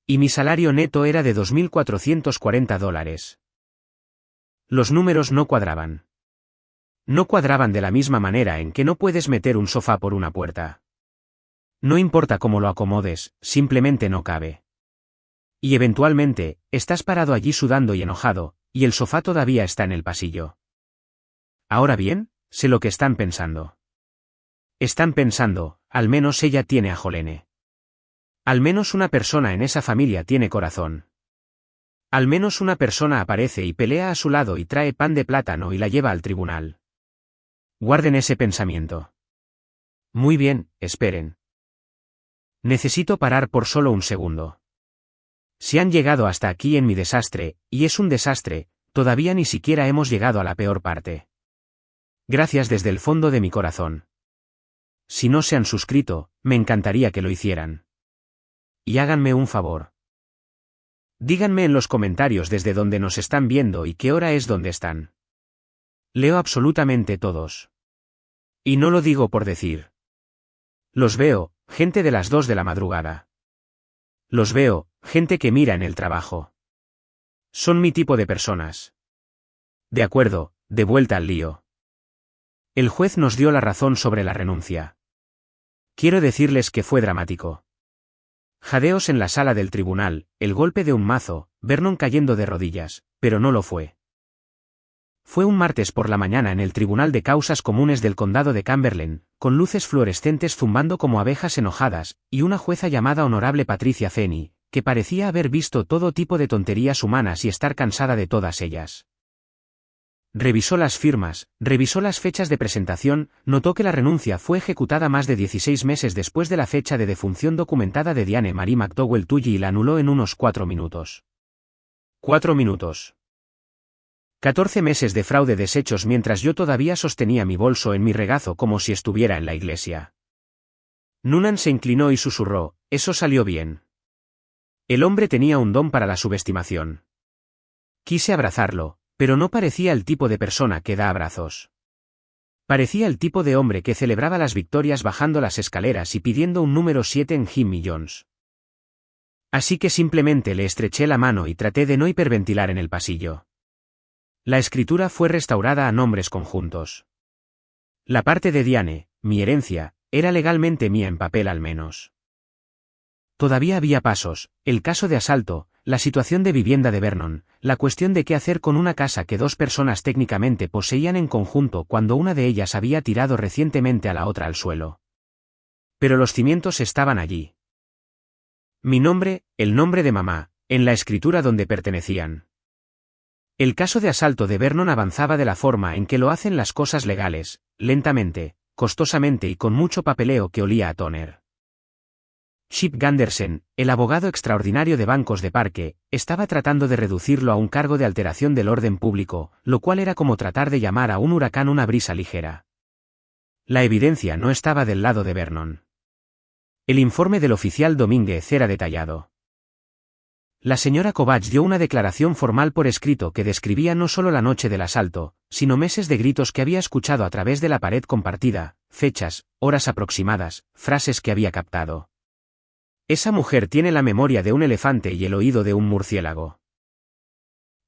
Y mi salario neto era de $2.440. Los números no cuadraban. No cuadraban de la misma manera en que no puedes meter un sofá por una puerta. No importa cómo lo acomodes, simplemente no cabe. Y eventualmente, estás parado allí sudando y enojado, y el sofá todavía está en el pasillo. Ahora bien, sé lo que están pensando. Están pensando, al menos ella tiene a Jolene. Al menos una persona en esa familia tiene corazón. Al menos una persona aparece y pelea a su lado y trae pan de plátano y la lleva al tribunal. Guarden ese pensamiento. Muy bien, esperen. Necesito parar por solo un segundo. Si han llegado hasta aquí en mi desastre, y es un desastre, todavía ni siquiera hemos llegado a la peor parte. Gracias desde el fondo de mi corazón. Si no se han suscrito, me encantaría que lo hicieran. Y háganme un favor. Díganme en los comentarios desde dónde nos están viendo y qué hora es donde están. Leo absolutamente todos. Y no lo digo por decir. Los veo, gente de las 2 de la madrugada. Los veo, gente que mira en el trabajo. Son mi tipo de personas. De acuerdo, de vuelta al lío. El juez nos dio la razón sobre la renuncia. Quiero decirles que fue dramático. Jadeos en la sala del tribunal, el golpe de un mazo, Vernon cayendo de rodillas, pero no lo fue. Fue un martes por la mañana en el Tribunal de Causas Comunes del Condado de Cumberland, con luces fluorescentes zumbando como abejas enojadas, y una jueza llamada Honorable Patricia Fenny, que parecía haber visto todo tipo de tonterías humanas y estar cansada de todas ellas. Revisó las firmas, revisó las fechas de presentación, notó que la renuncia fue ejecutada más de 16 meses después de la fecha de defunción documentada de Diane Marie McDowell Tully y la anuló en unos 4 minutos. 4 minutos. 14 meses de fraude deshechos mientras yo todavía sostenía mi bolso en mi regazo como si estuviera en la iglesia. Noonan se inclinó y susurró, eso salió bien. El hombre tenía un don para la subestimación. Quise abrazarlo, pero no parecía el tipo de persona que da abrazos. Parecía el tipo de hombre que celebraba las victorias bajando las escaleras y pidiendo un número 7 en Jimmy Jones. Así que simplemente le estreché la mano y traté de no hiperventilar en el pasillo. La escritura fue restaurada a nombres conjuntos. La parte de Diane, mi herencia, era legalmente mía en papel al menos. Todavía había pasos, el caso de asalto, la situación de vivienda de Vernon, la cuestión de qué hacer con una casa que 2 personas técnicamente poseían en conjunto cuando una de ellas había tirado recientemente a la otra al suelo. Pero los cimientos estaban allí. Mi nombre, el nombre de mamá, en la escritura donde pertenecían. El caso de asalto de Vernon avanzaba de la forma en que lo hacen las cosas legales, lentamente, costosamente y con mucho papeleo que olía a tóner. Chip Gunderson, el abogado extraordinario de bancos de Parque, estaba tratando de reducirlo a un cargo de alteración del orden público, lo cual era como tratar de llamar a un huracán una brisa ligera. La evidencia no estaba del lado de Vernon. El informe del oficial Domínguez era detallado. La señora Kovach dio una declaración formal por escrito que describía no solo la noche del asalto, sino meses de gritos que había escuchado a través de la pared compartida, fechas, horas aproximadas, frases que había captado. Esa mujer tiene la memoria de un elefante y el oído de un murciélago.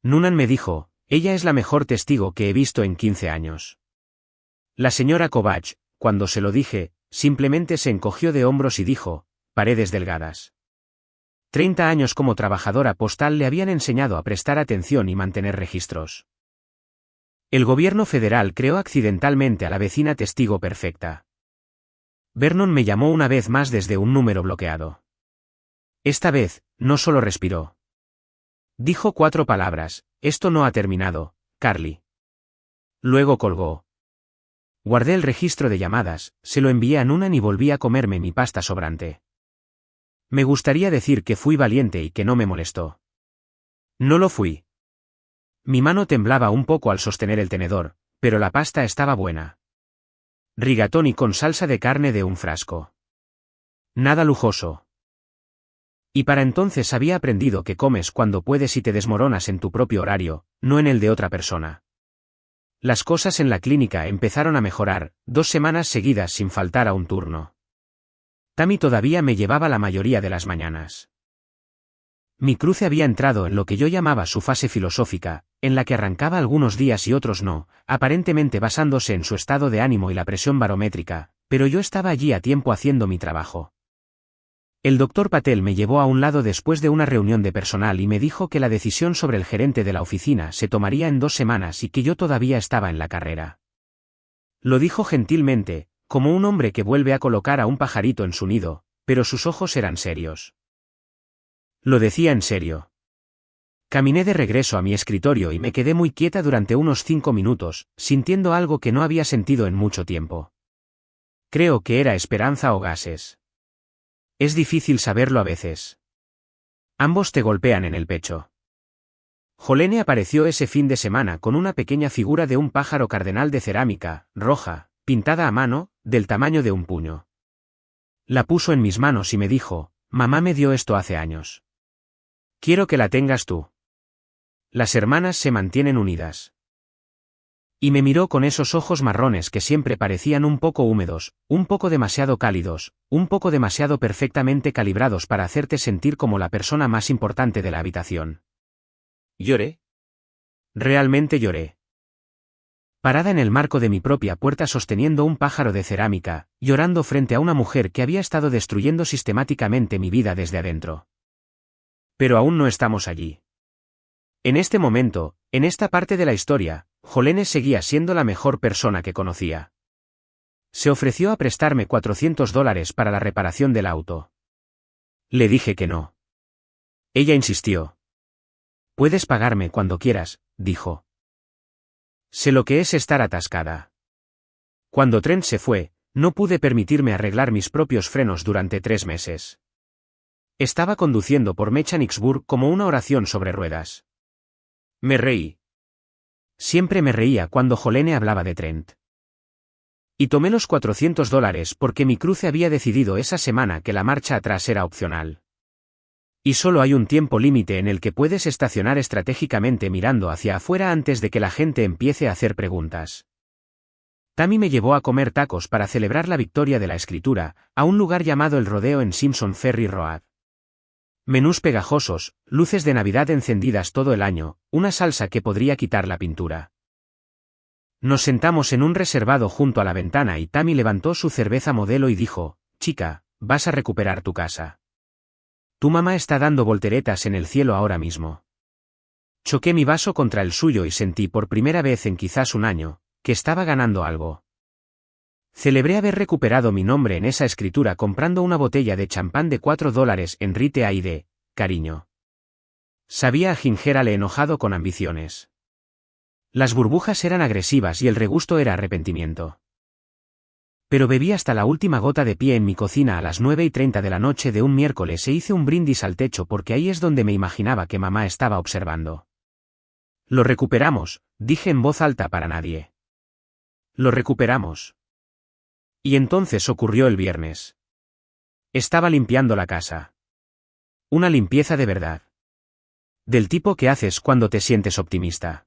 Noonan me dijo, ella es la mejor testigo que he visto en 15 años. La señora Kovach, cuando se lo dije, simplemente se encogió de hombros y dijo, paredes delgadas. 30 años como trabajadora postal le habían enseñado a prestar atención y mantener registros. El gobierno federal creó accidentalmente a la vecina testigo perfecta. Vernon me llamó una vez más desde un número bloqueado. Esta vez, no solo respiró. Dijo 4 palabras, esto no ha terminado, Carly. Luego colgó. Guardé el registro de llamadas, se lo envié a Noonan y volví a comerme mi pasta sobrante. Me gustaría decir que fui valiente y que no me molestó. No lo fui. Mi mano temblaba un poco al sostener el tenedor, pero la pasta estaba buena. Rigatoni con salsa de carne de un frasco. Nada lujoso. Y para entonces había aprendido que comes cuando puedes y te desmoronas en tu propio horario, no en el de otra persona. Las cosas en la clínica empezaron a mejorar, 2 semanas seguidas sin faltar a un turno. Tammy todavía me llevaba la mayoría de las mañanas. Mi cruce había entrado en lo que yo llamaba su fase filosófica, en la que arrancaba algunos días y otros no, aparentemente basándose en su estado de ánimo y la presión barométrica, pero yo estaba allí a tiempo haciendo mi trabajo. El doctor Patel me llevó a un lado después de una reunión de personal y me dijo que la decisión sobre el gerente de la oficina se tomaría en 2 semanas y que yo todavía estaba en la carrera. Lo dijo gentilmente, como un hombre que vuelve a colocar a un pajarito en su nido, pero sus ojos eran serios. Lo decía en serio. Caminé de regreso a mi escritorio y me quedé muy quieta durante unos 5 minutos, sintiendo algo que no había sentido en mucho tiempo. Creo que era esperanza o gases. Es difícil saberlo a veces. Ambos te golpean en el pecho. Jolene apareció ese fin de semana con una pequeña figura de un pájaro cardenal de cerámica, roja, pintada a mano, del tamaño de un puño. La puso en mis manos y me dijo, mamá me dio esto hace años. Quiero que la tengas tú. Las hermanas se mantienen unidas. Y me miró con esos ojos marrones que siempre parecían un poco húmedos, un poco demasiado cálidos, un poco demasiado perfectamente calibrados para hacerte sentir como la persona más importante de la habitación. Lloré. Realmente lloré. Parada en el marco de mi propia puerta sosteniendo un pájaro de cerámica, llorando frente a una mujer que había estado destruyendo sistemáticamente mi vida desde adentro. Pero aún no estamos allí. En este momento, en esta parte de la historia, Jolene seguía siendo la mejor persona que conocía. Se ofreció a prestarme $400 para la reparación del auto. Le dije que no. Ella insistió. Puedes pagarme cuando quieras, dijo. Sé lo que es estar atascada. Cuando Trent se fue, no pude permitirme arreglar mis propios frenos durante 3 meses. Estaba conduciendo por Mechanicsburg como una oración sobre ruedas. Me reí. Siempre me reía cuando Jolene hablaba de Trent. Y tomé los $400 porque mi cruce había decidido esa semana que la marcha atrás era opcional. Y solo hay un tiempo límite en el que puedes estacionar estratégicamente mirando hacia afuera antes de que la gente empiece a hacer preguntas. Tammy me llevó a comer tacos para celebrar la victoria de la escritura, a un lugar llamado El Rodeo en Simpson Ferry Road. Menús pegajosos, luces de Navidad encendidas todo el año, una salsa que podría quitar la pintura. Nos sentamos en un reservado junto a la ventana y Tammy levantó su cerveza Modelo y dijo, chica, vas a recuperar tu casa. Tu mamá está dando volteretas en el cielo ahora mismo. Choqué mi vaso contra el suyo y sentí por primera vez en quizás un año, que estaba ganando algo. Celebré haber recuperado mi nombre en esa escritura comprando una botella de champán de $4 en Rite Aid, cariño. Sabía a gingerale enojado con ambiciones. Las burbujas eran agresivas y el regusto era arrepentimiento. Pero bebí hasta la última gota de pie en mi cocina a las 9:30 de la noche de un miércoles e hice un brindis al techo porque ahí es donde me imaginaba que mamá estaba observando. Lo recuperamos, dije en voz alta para nadie. Lo recuperamos. Y entonces ocurrió el viernes. Estaba limpiando la casa. Una limpieza de verdad. Del tipo que haces cuando te sientes optimista.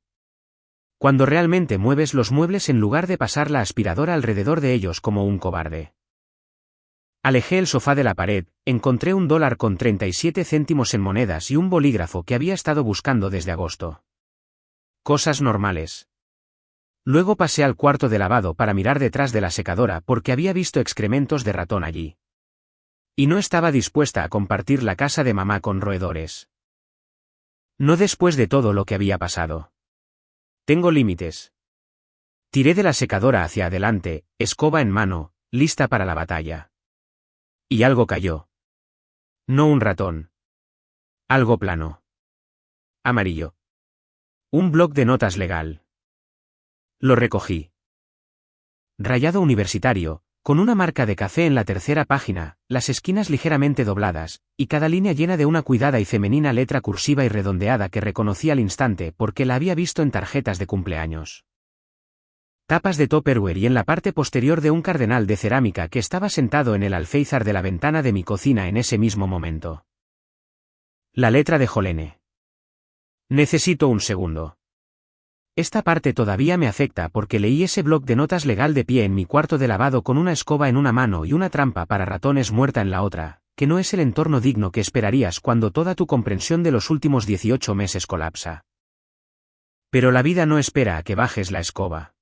Cuando realmente mueves los muebles en lugar de pasar la aspiradora alrededor de ellos como un cobarde. Alejé el sofá de la pared, encontré $1.37 en monedas y un bolígrafo que había estado buscando desde agosto. Cosas normales. Luego pasé al cuarto de lavado para mirar detrás de la secadora porque había visto excrementos de ratón allí. Y no estaba dispuesta a compartir la casa de mamá con roedores. No después de todo lo que había pasado. Tengo límites. Tiré de la secadora hacia adelante, escoba en mano, lista para la batalla. Y algo cayó. No un ratón. Algo plano. Amarillo. Un bloc de notas legal. Lo recogí. Rayado universitario, con una marca de café en la tercera página, las esquinas ligeramente dobladas, y cada línea llena de una cuidada y femenina letra cursiva y redondeada que reconocí al instante porque la había visto en tarjetas de cumpleaños. tapas de Tupperware y en la parte posterior de un cardenal de cerámica que estaba sentado en el alféizar de la ventana de mi cocina en ese mismo momento. La letra de Jolene. Necesito un segundo. Esta parte todavía me afecta porque leí ese bloc de notas legal de pie en mi cuarto de lavado con una escoba en una mano y una trampa para ratones muerta en la otra, que no es el entorno digno que esperarías cuando toda tu comprensión de los últimos 18 meses colapsa. Pero la vida no espera a que bajes la escoba.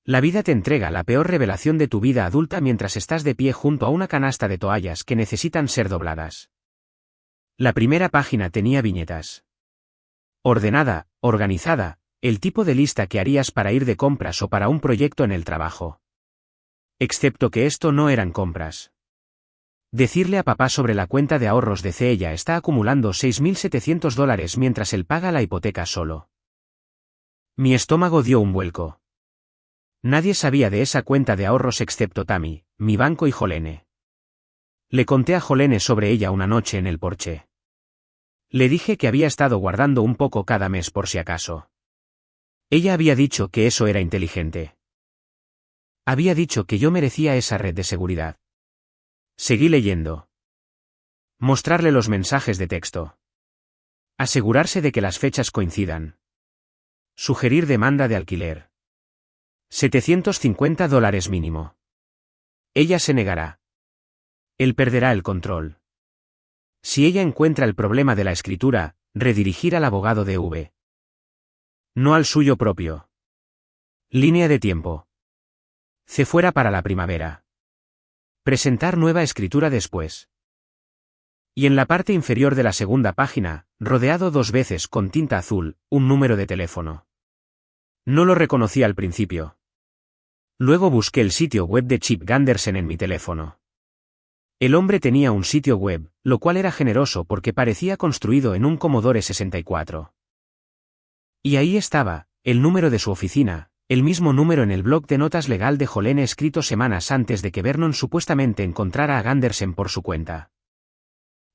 La vida te entrega la peor revelación de tu vida adulta mientras estás de pie junto a una canasta de toallas que necesitan ser dobladas. La primera página tenía viñetas. Ordenada, organizada, el tipo de lista que harías para ir de compras o para un proyecto en el trabajo. Excepto que esto no eran compras. Decirle a papá sobre la cuenta de ahorros de ella está acumulando $6.700 mientras él paga la hipoteca solo. Mi estómago dio un vuelco. Nadie sabía de esa cuenta de ahorros excepto Tammy, mi banco y Jolene. Le conté a Jolene sobre ella una noche en el porche. Le dije que había estado guardando un poco cada mes por si acaso. Ella había dicho que eso era inteligente. Había dicho que yo merecía esa red de seguridad. Seguí leyendo. Mostrarle los mensajes de texto. Asegurarse de que las fechas coincidan. Sugerir demanda de alquiler. $750 mínimo. Ella se negará. Él perderá el control. Si ella encuentra el problema de la escritura, redirigir al abogado de V. No al suyo propio. Línea de tiempo. Se fuera para la primavera. Presentar nueva escritura después. Y en la parte inferior de la segunda página, rodeado 2 veces con tinta azul, un número de teléfono. No lo reconocí al principio. Luego busqué el sitio web de Chip Gandersen en mi teléfono. El hombre tenía un sitio web, lo cual era generoso porque parecía construido en un Commodore 64. Y ahí estaba, el número de su oficina, el mismo número en el bloc de notas legal de Jolene escrito semanas antes de que Vernon supuestamente encontrara a Gandersen por su cuenta.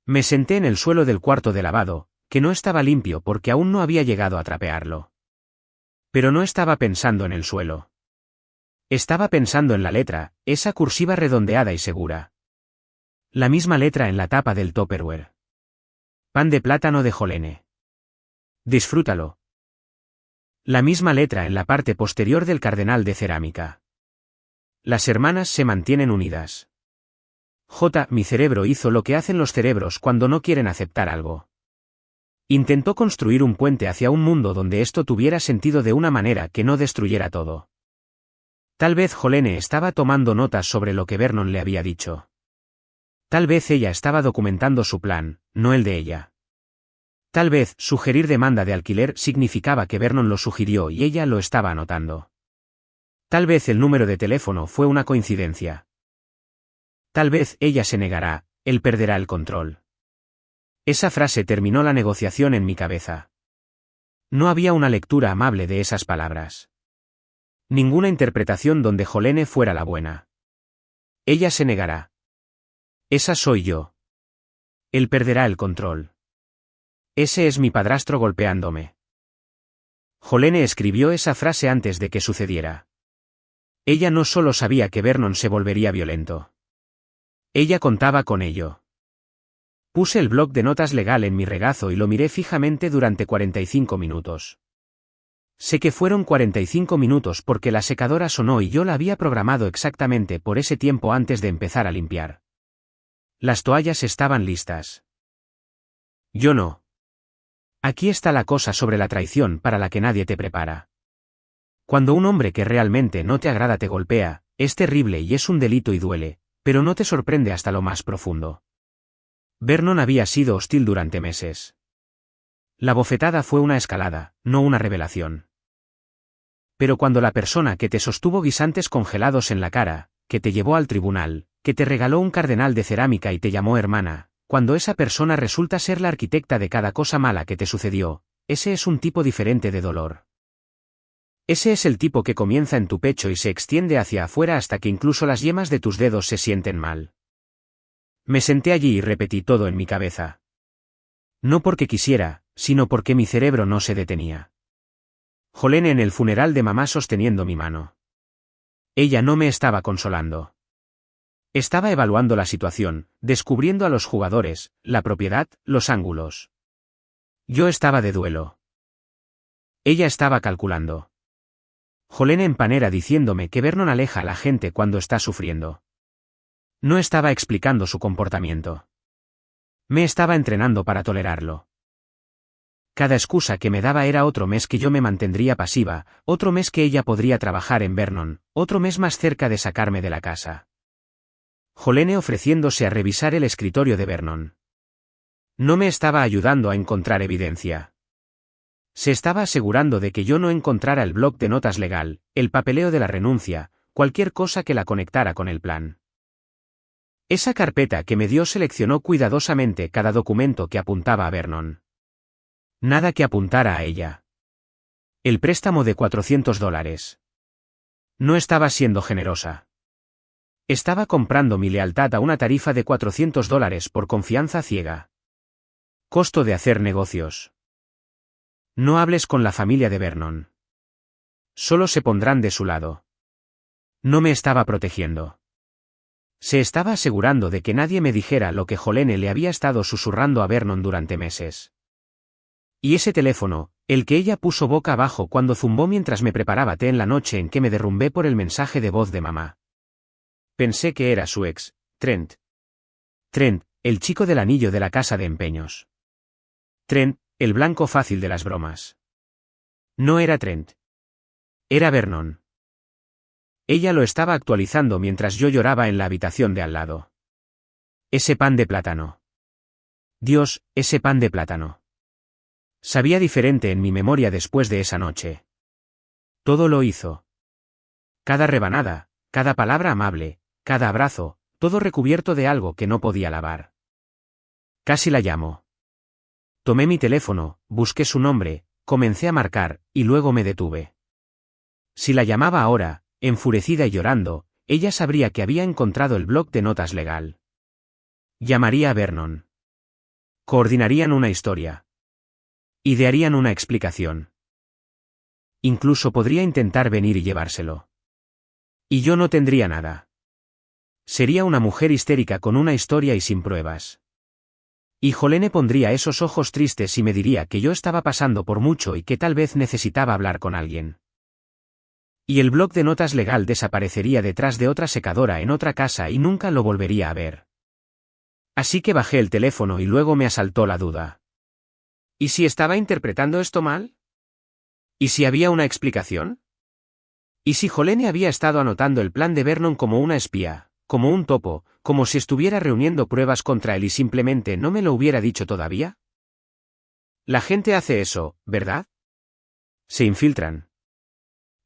Me senté en el suelo del cuarto de lavado, que no estaba limpio porque aún no había llegado a trapearlo. Pero no estaba pensando en el suelo. Estaba pensando en la letra, esa cursiva redondeada y segura. La misma letra en la tapa del Tupperware. Pan de plátano de Jolene. Disfrútalo. La misma letra en la parte posterior del cardenal de cerámica. Las hermanas se mantienen unidas. Mi cerebro hizo lo que hacen los cerebros cuando no quieren aceptar algo. Intentó construir un puente hacia un mundo donde esto tuviera sentido de una manera que no destruyera todo. Tal vez Jolene estaba tomando notas sobre lo que Vernon le había dicho. Tal vez ella estaba documentando su plan, no el de ella. Tal vez sugerir demanda de alquiler significaba que Vernon lo sugirió y ella lo estaba anotando. Tal vez el número de teléfono fue una coincidencia. Tal vez ella se negará, él perderá el control. Esa frase terminó la negociación en mi cabeza. No había una lectura amable de esas palabras. Ninguna interpretación donde Jolene fuera la buena. Ella se negará. Esa soy yo. Él perderá el control. Ese es mi padrastro golpeándome. Jolene escribió esa frase antes de que sucediera. Ella no solo sabía que Vernon se volvería violento. Ella contaba con ello. Puse el bloc de notas legal en mi regazo y lo miré fijamente durante 45 minutos. Sé que fueron 45 minutos porque la secadora sonó y yo la había programado exactamente por ese tiempo antes de empezar a limpiar. Las toallas estaban listas. Yo no. Aquí está la cosa sobre la traición para la que nadie te prepara. Cuando un hombre que realmente no te agrada te golpea, es terrible y es un delito y duele, pero no te sorprende hasta lo más profundo. Vernon había sido hostil durante meses. La bofetada fue una escalada, no una revelación. Pero cuando la persona que te sostuvo guisantes congelados en la cara, que te llevó al tribunal, que te regaló un cardenal de cerámica y te llamó hermana, cuando esa persona resulta ser la arquitecta de cada cosa mala que te sucedió, ese es un tipo diferente de dolor. Ese es el tipo que comienza en tu pecho y se extiende hacia afuera hasta que incluso las yemas de tus dedos se sienten mal. Me senté allí y repetí todo en mi cabeza. No porque quisiera, sino porque mi cerebro no se detenía. Jolene en el funeral de mamá sosteniendo mi mano. Ella no me estaba consolando. Estaba evaluando la situación, descubriendo a los jugadores, la propiedad, los ángulos. Yo estaba de duelo. Ella estaba calculando. Jolene en panera diciéndome que Vernon aleja a la gente cuando está sufriendo. No estaba explicando su comportamiento. Me estaba entrenando para tolerarlo. Cada excusa que me daba era otro mes que yo me mantendría pasiva, otro mes que ella podría trabajar en Vernon, otro mes más cerca de sacarme de la casa. Jolene ofreciéndose a revisar el escritorio de Vernon. No me estaba ayudando a encontrar evidencia. Se estaba asegurando de que yo no encontrara el bloc de notas legal, el papeleo de la renuncia, cualquier cosa que la conectara con el plan. Esa carpeta que me dio seleccionó cuidadosamente cada documento que apuntaba a Vernon. Nada que apuntara a ella. El préstamo de $400. No estaba siendo generosa. Estaba comprando mi lealtad a una tarifa de $400 por confianza ciega. Costo de hacer negocios. No hables con la familia de Vernon. Solo se pondrán de su lado. No me estaba protegiendo. Se estaba asegurando de que nadie me dijera lo que Jolene le había estado susurrando a Vernon durante meses. Y ese teléfono, el que ella puso boca abajo cuando zumbó mientras me preparaba té en la noche en que me derrumbé por el mensaje de voz de mamá. Pensé que era su ex, Trent. Trent, el chico del anillo de la casa de empeños. Trent, el blanco fácil de las bromas. No era Trent. Era Vernon. Ella lo estaba actualizando mientras yo lloraba en la habitación de al lado. Ese pan de plátano. Dios, ese pan de plátano. Sabía diferente en mi memoria después de esa noche. Todo lo hizo. Cada rebanada, cada palabra amable, cada abrazo, todo recubierto de algo que no podía lavar. Casi la llamo. Tomé mi teléfono, busqué su nombre, comencé a marcar, y luego me detuve. Si la llamaba ahora, enfurecida y llorando, ella sabría que había encontrado el bloc de notas legal. Llamaría a Vernon. Coordinarían una historia. Idearían una explicación. Incluso podría intentar venir y llevárselo. Y yo no tendría nada. Sería una mujer histérica con una historia y sin pruebas. Y Jolene pondría esos ojos tristes y me diría que yo estaba pasando por mucho y que tal vez necesitaba hablar con alguien. Y el bloc de notas legal desaparecería detrás de otra secadora en otra casa y nunca lo volvería a ver. Así que bajé el teléfono y luego me asaltó la duda. ¿Y si estaba interpretando esto mal? ¿Y si había una explicación? ¿Y si Jolene había estado anotando el plan de Vernon como una espía, como un topo, como si estuviera reuniendo pruebas contra él y simplemente no me lo hubiera dicho todavía? La gente hace eso, ¿verdad? Se infiltran.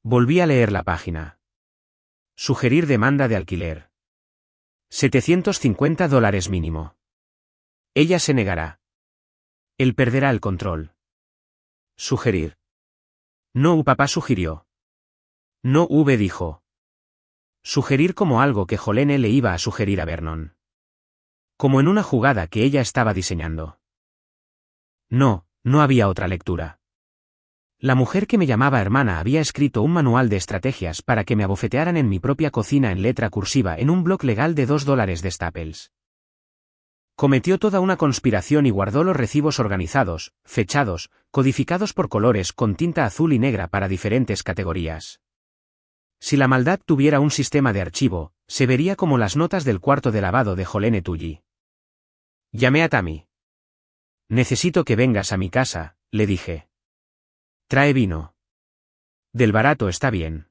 Volví a leer la página. Sugerir demanda de alquiler. $750 mínimo. Ella se negará. Él perderá el control. Sugerir. No, papá sugirió. No, dijo. Sugerir como algo que Jolene le iba a sugerir a Vernon. Como en una jugada que ella estaba diseñando. No había otra lectura. La mujer que me llamaba hermana había escrito un manual de estrategias para que me abofetearan en mi propia cocina en letra cursiva en un bloc legal de $2 de Staples. Cometió toda una conspiración y guardó los recibos organizados, fechados, codificados por colores con tinta azul y negra para diferentes categorías. Si la maldad tuviera un sistema de archivo, se vería como las notas del cuarto de lavado de Jolene Tully. Llamé a Tammy. Necesito que vengas a mi casa, le dije. Trae vino. Del barato está bien.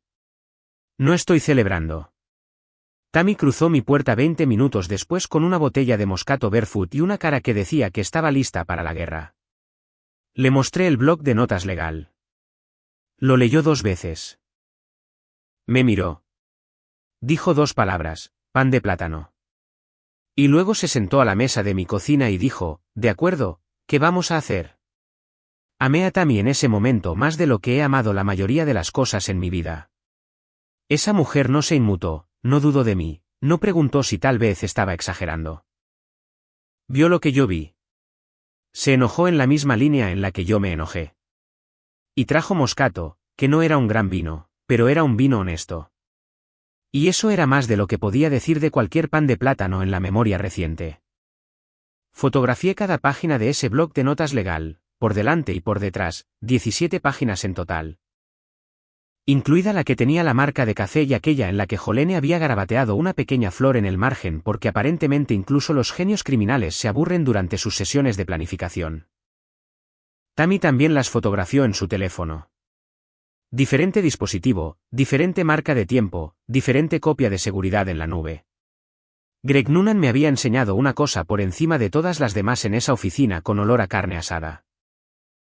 No estoy celebrando. Tammy cruzó mi puerta 20 minutos después con una botella de Moscato Barefoot y una cara que decía que estaba lista para la guerra. Le mostré el bloc de notas legal. Lo leyó 2 veces. Me miró. Dijo 2 palabras, pan de plátano. Y luego se sentó a la mesa de mi cocina y dijo, de acuerdo, ¿qué vamos a hacer? Amé a Tammy en ese momento más de lo que he amado la mayoría de las cosas en mi vida. Esa mujer no se inmutó, no dudó de mí, no preguntó si tal vez estaba exagerando. Vio lo que yo vi. Se enojó en la misma línea en la que yo me enojé. Y trajo Moscato, que no era un gran vino, pero era un vino honesto. Y eso era más de lo que podía decir de cualquier pan de plátano en la memoria reciente. Fotografié cada página de ese bloc de notas legal, por delante y por detrás, 17 páginas en total. Incluida la que tenía la marca de café y aquella en la que Jolene había garabateado una pequeña flor en el margen porque aparentemente incluso los genios criminales se aburren durante sus sesiones de planificación. Tammy también las fotografió en su teléfono. Diferente dispositivo, diferente marca de tiempo, diferente copia de seguridad en la nube. Greg Noonan me había enseñado una cosa por encima de todas las demás en esa oficina con olor a carne asada.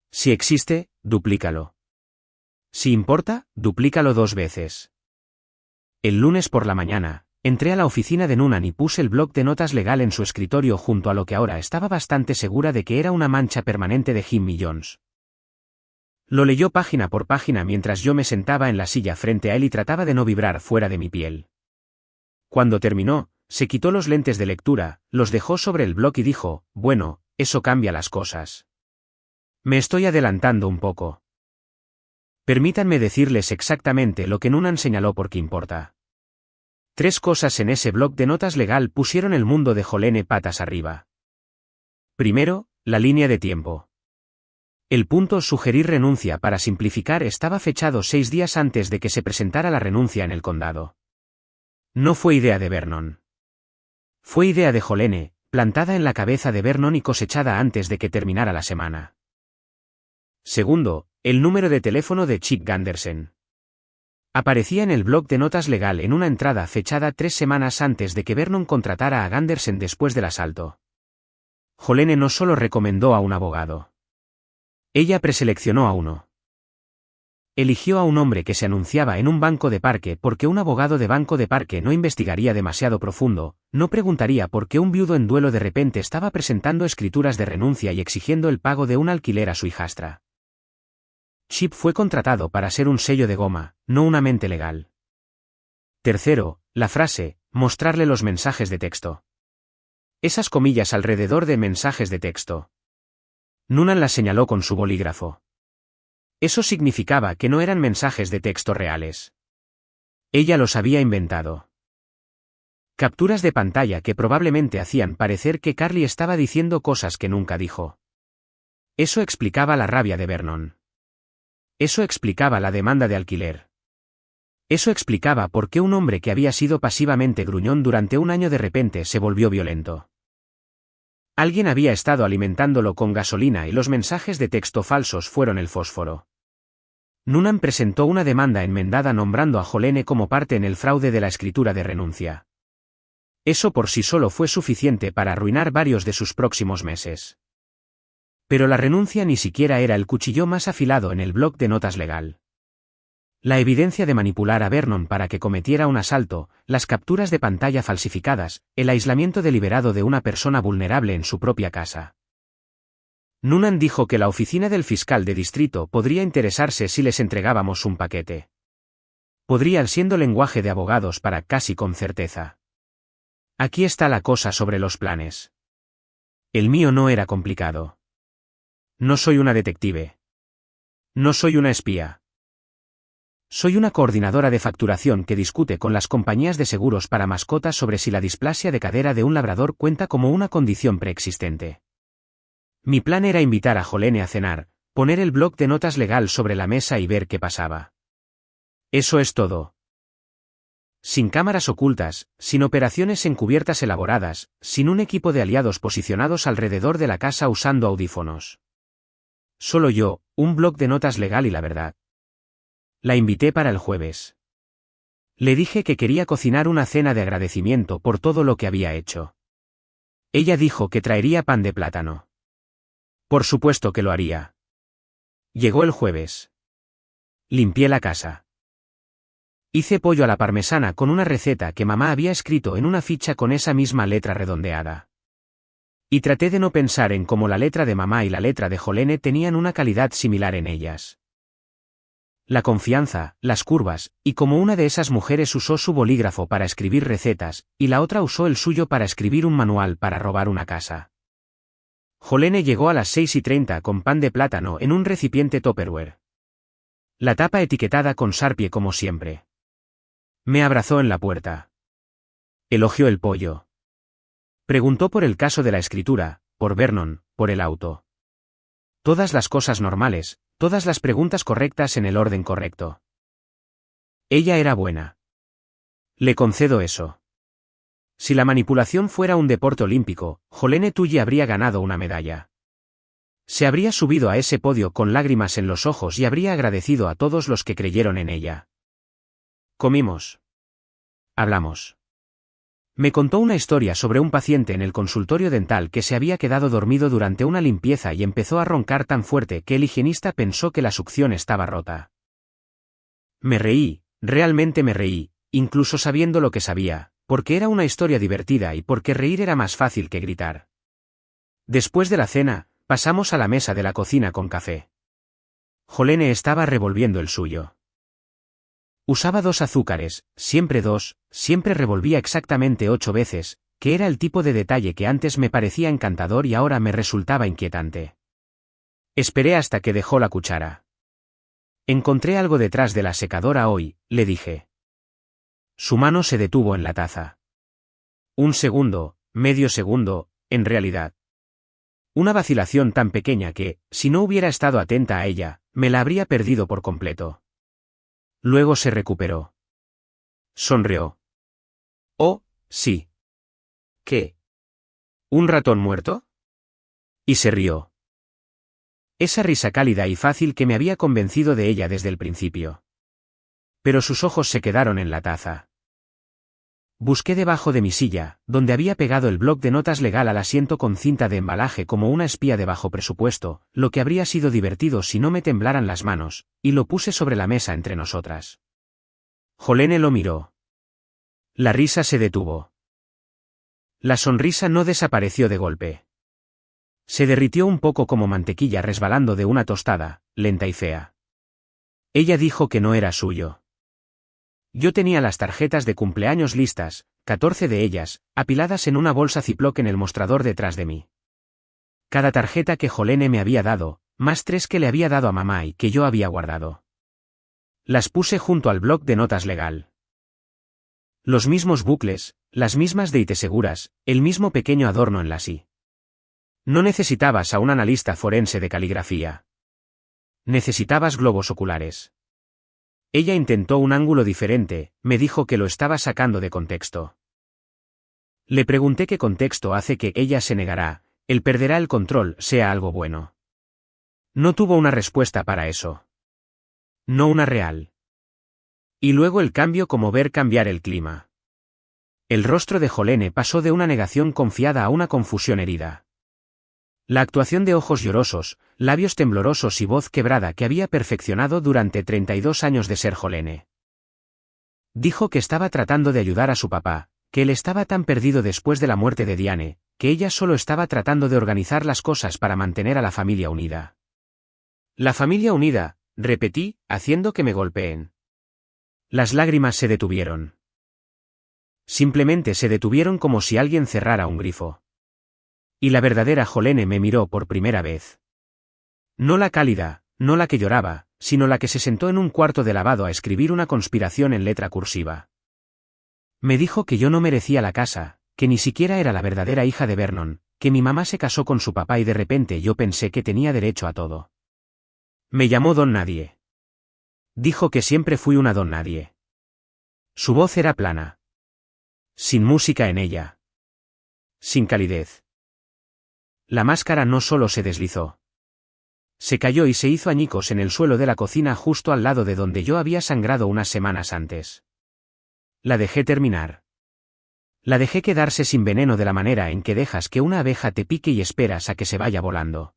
Si existe, duplícalo. Si importa, duplícalo 2 veces. El lunes por la mañana, entré a la oficina de Noonan y puse el bloc de notas legal en su escritorio junto a lo que ahora estaba bastante segura de que era una mancha permanente de Jimmy Jones. Lo leyó página por página mientras yo me sentaba en la silla frente a él y trataba de no vibrar fuera de mi piel. Cuando terminó, se quitó los lentes de lectura, los dejó sobre el bloc y dijo, bueno, eso cambia las cosas. Me estoy adelantando un poco. Permítanme decirles exactamente lo que Noonan señaló porque importa. 3 cosas en ese bloc de notas legal pusieron el mundo de Jolene patas arriba. Primero, la línea de tiempo. El punto sugerir renuncia para simplificar estaba fechado 6 días antes de que se presentara la renuncia en el condado. No fue idea de Vernon. Fue idea de Jolene, plantada en la cabeza de Vernon y cosechada antes de que terminara la semana. Segundo, el número de teléfono de Chip Gandersen. Aparecía en el bloc de notas legal en una entrada fechada 3 semanas antes de que Vernon contratara a Gandersen después del asalto. Jolene no solo recomendó a un abogado. Ella preseleccionó a uno. Eligió a un hombre que se anunciaba en un banco de parque porque un abogado de banco de parque no investigaría demasiado profundo, no preguntaría por qué un viudo en duelo de repente estaba presentando escrituras de renuncia y exigiendo el pago de un alquiler a su hijastra. Chip fue contratado para ser un sello de goma, no una mente legal. Tercero, la frase, mostrarle los mensajes de texto. Esas comillas alrededor de mensajes de texto. Noonan las señaló con su bolígrafo. Eso significaba que no eran mensajes de texto reales. Ella los había inventado. Capturas de pantalla que probablemente hacían parecer que Carly estaba diciendo cosas que nunca dijo. Eso explicaba la rabia de Vernon. Eso explicaba la demanda de alquiler. Eso explicaba por qué un hombre que había sido pasivamente gruñón durante un año de repente se volvió violento. Alguien había estado alimentándolo con gasolina y los mensajes de texto falsos fueron el fósforo. Noonan presentó una demanda enmendada nombrando a Jolene como parte en el fraude de la escritura de renuncia. Eso por sí solo fue suficiente para arruinar varios de sus próximos meses. Pero la renuncia ni siquiera era el cuchillo más afilado en el bloc de notas legal. La evidencia de manipular a Vernon para que cometiera un asalto, las capturas de pantalla falsificadas, el aislamiento deliberado de una persona vulnerable en su propia casa. Noonan dijo que la oficina del fiscal de distrito podría interesarse si les entregábamos un paquete. Podría siendo lenguaje de abogados para casi con certeza. Aquí está la cosa sobre los planes. El mío no era complicado. No soy una detective. No soy una espía. Soy una coordinadora de facturación que discute con las compañías de seguros para mascotas sobre si la displasia de cadera de un labrador cuenta como una condición preexistente. Mi plan era invitar a Jolene a cenar, poner el bloc de notas legal sobre la mesa y ver qué pasaba. Eso es todo. Sin cámaras ocultas, sin operaciones encubiertas elaboradas, sin un equipo de aliados posicionados alrededor de la casa usando audífonos. Solo yo, un bloc de notas legal y la verdad. La invité para el jueves. Le dije que quería cocinar una cena de agradecimiento por todo lo que había hecho. Ella dijo que traería pan de plátano. Por supuesto que lo haría. Llegó el jueves. Limpié la casa. Hice pollo a la parmesana con una receta que mamá había escrito en una ficha con esa misma letra redondeada. Y traté de no pensar en cómo la letra de mamá y la letra de Jolene tenían una calidad similar en ellas. La confianza, las curvas, y como una de esas mujeres usó su bolígrafo para escribir recetas, y la otra usó el suyo para escribir un manual para robar una casa. Jolene llegó a las 6:30 con pan de plátano en un recipiente Tupperware. La tapa etiquetada con Sharpie como siempre. Me abrazó en la puerta. Elogió el pollo. Preguntó por el caso de la escritura, por Vernon, por el auto. Todas las cosas normales, todas las preguntas correctas en el orden correcto. Ella era buena. Le concedo eso. Si la manipulación fuera un deporte olímpico, Jolene Tully habría ganado una medalla. Se habría subido a ese podio con lágrimas en los ojos y habría agradecido a todos los que creyeron en ella. Comimos. Hablamos. Me contó una historia sobre un paciente en el consultorio dental que se había quedado dormido durante una limpieza y empezó a roncar tan fuerte que el higienista pensó que la succión estaba rota. Me reí, realmente me reí, incluso sabiendo lo que sabía, porque era una historia divertida y porque reír era más fácil que gritar. Después de la cena, pasamos a la mesa de la cocina con café. Jolene estaba revolviendo el suyo. Usaba 2 azúcares, siempre 2, siempre revolvía exactamente 8 veces, que era el tipo de detalle que antes me parecía encantador y ahora me resultaba inquietante. Esperé hasta que dejó la cuchara. Encontré algo detrás de la secadora hoy, le dije. Su mano se detuvo en la taza. Un segundo, medio segundo, en realidad. Una vacilación tan pequeña que, si no hubiera estado atenta a ella, me la habría perdido por completo. Luego se recuperó. Sonrió. Oh, sí. ¿Qué? ¿Un ratón muerto? Y se rió. Esa risa cálida y fácil que me había convencido de ella desde el principio. Pero sus ojos se quedaron en la taza. Busqué debajo de mi silla, donde había pegado el bloc de notas legal al asiento con cinta de embalaje como una espía de bajo presupuesto, lo que habría sido divertido si no me temblaran las manos, y lo puse sobre la mesa entre nosotras. Jolene lo miró. La risa se detuvo. La sonrisa no desapareció de golpe. Se derritió un poco como mantequilla resbalando de una tostada, lenta y fea. Ella dijo que no era suyo. Yo tenía las tarjetas de cumpleaños listas, 14 de ellas, apiladas en una bolsa Ziploc en el mostrador detrás de mí. Cada tarjeta que Jolene me había dado, más 3 que le había dado a mamá y que yo había guardado. Las puse junto al bloc de notas legal. Los mismos bucles, las mismas deites seguras, el mismo pequeño adorno en la sí. No necesitabas a un analista forense de caligrafía. Necesitabas globos oculares. Ella intentó un ángulo diferente, me dijo que lo estaba sacando de contexto. Le pregunté qué contexto hace que ella se negará, él perderá el control, sea algo bueno. No tuvo una respuesta para eso. No una real. Y luego el cambio como ver cambiar el clima. El rostro de Jolene pasó de una negación confiada a una confusión herida. La actuación de ojos llorosos, labios temblorosos y voz quebrada que había perfeccionado durante 32 años de ser Jolene. Dijo que estaba tratando de ayudar a su papá, que él estaba tan perdido después de la muerte de Diane, que ella solo estaba tratando de organizar las cosas para mantener a la familia unida. La familia unida, repetí, haciendo que me golpeen. Las lágrimas se detuvieron. Simplemente se detuvieron como si alguien cerrara un grifo. Y la verdadera Jolene me miró por primera vez. No la cálida, no la que lloraba, sino la que se sentó en un cuarto de lavado a escribir una conspiración en letra cursiva. Me dijo que yo no merecía la casa, que ni siquiera era la verdadera hija de Vernon, que mi mamá se casó con su papá y de repente yo pensé que tenía derecho a todo. Me llamó Don Nadie. Dijo que siempre fui una Don Nadie. Su voz era plana. Sin música en ella. Sin calidez. La máscara no solo se deslizó. Se cayó y se hizo añicos en el suelo de la cocina justo al lado de donde yo había sangrado unas semanas antes. La dejé terminar. La dejé quedarse sin veneno de la manera en que dejas que una abeja te pique y esperas a que se vaya volando.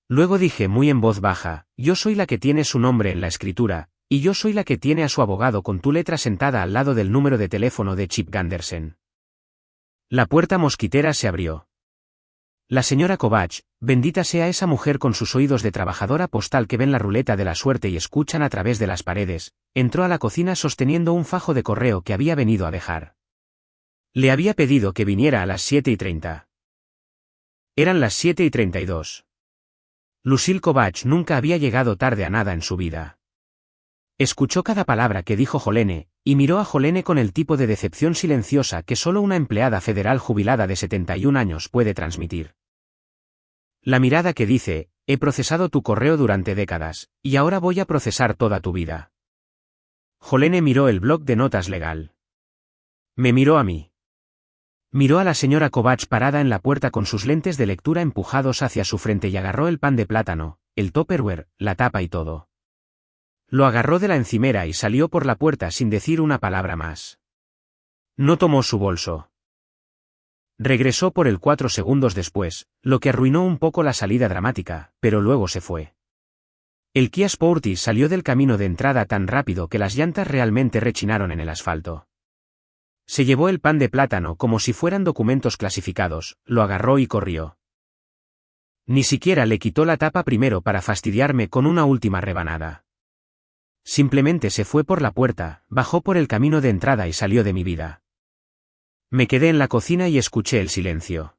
Luego dije muy en voz baja, yo soy la que tiene su nombre en la escritura, y yo soy la que tiene a su abogado con tu letra sentada al lado del número de teléfono de Chip Gandersen. La puerta mosquitera se abrió. La señora Kovach, bendita sea esa mujer con sus oídos de trabajadora postal que ven la ruleta de la suerte y escuchan a través de las paredes, entró a la cocina sosteniendo un fajo de correo que había venido a dejar. Le había pedido que viniera a las 7:30. Eran las 7:32. Lucille Kovach nunca había llegado tarde a nada en su vida. Escuchó cada palabra que dijo Jolene, y miró a Jolene con el tipo de decepción silenciosa que solo una empleada federal jubilada de 71 años puede transmitir. La mirada que dice, he procesado tu correo durante décadas, y ahora voy a procesar toda tu vida. Jolene miró el bloc de notas legal. Me miró a mí. Miró a la señora Kovach parada en la puerta con sus lentes de lectura empujados hacia su frente y agarró el pan de plátano, el tupperware, la tapa y todo. Lo agarró de la encimera y salió por la puerta sin decir una palabra más. No tomó su bolso. Regresó por el 4 segundos después, lo que arruinó un poco la salida dramática, pero luego se fue. El Kia Sportage salió del camino de entrada tan rápido que las llantas realmente rechinaron en el asfalto. Se llevó el pan de plátano como si fueran documentos clasificados, lo agarró y corrió. Ni siquiera le quitó la tapa primero para fastidiarme con una última rebanada. Simplemente se fue por la puerta, bajó por el camino de entrada y salió de mi vida. Me quedé en la cocina y escuché el silencio.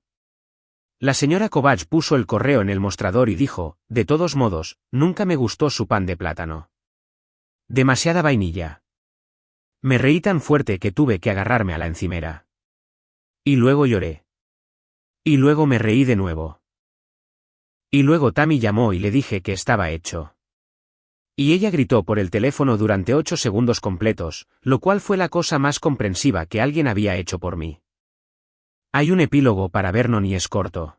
La señora Kovach puso el correo en el mostrador y dijo, de todos modos, nunca me gustó su pan de plátano. Demasiada vainilla. Me reí tan fuerte que tuve que agarrarme a la encimera. Y luego lloré. Y luego me reí de nuevo. Y luego Tammy llamó y le dije que estaba hecho. Y ella gritó por el teléfono durante 8 segundos completos, lo cual fue la cosa más comprensiva que alguien había hecho por mí. Hay un epílogo para Vernon y es corto.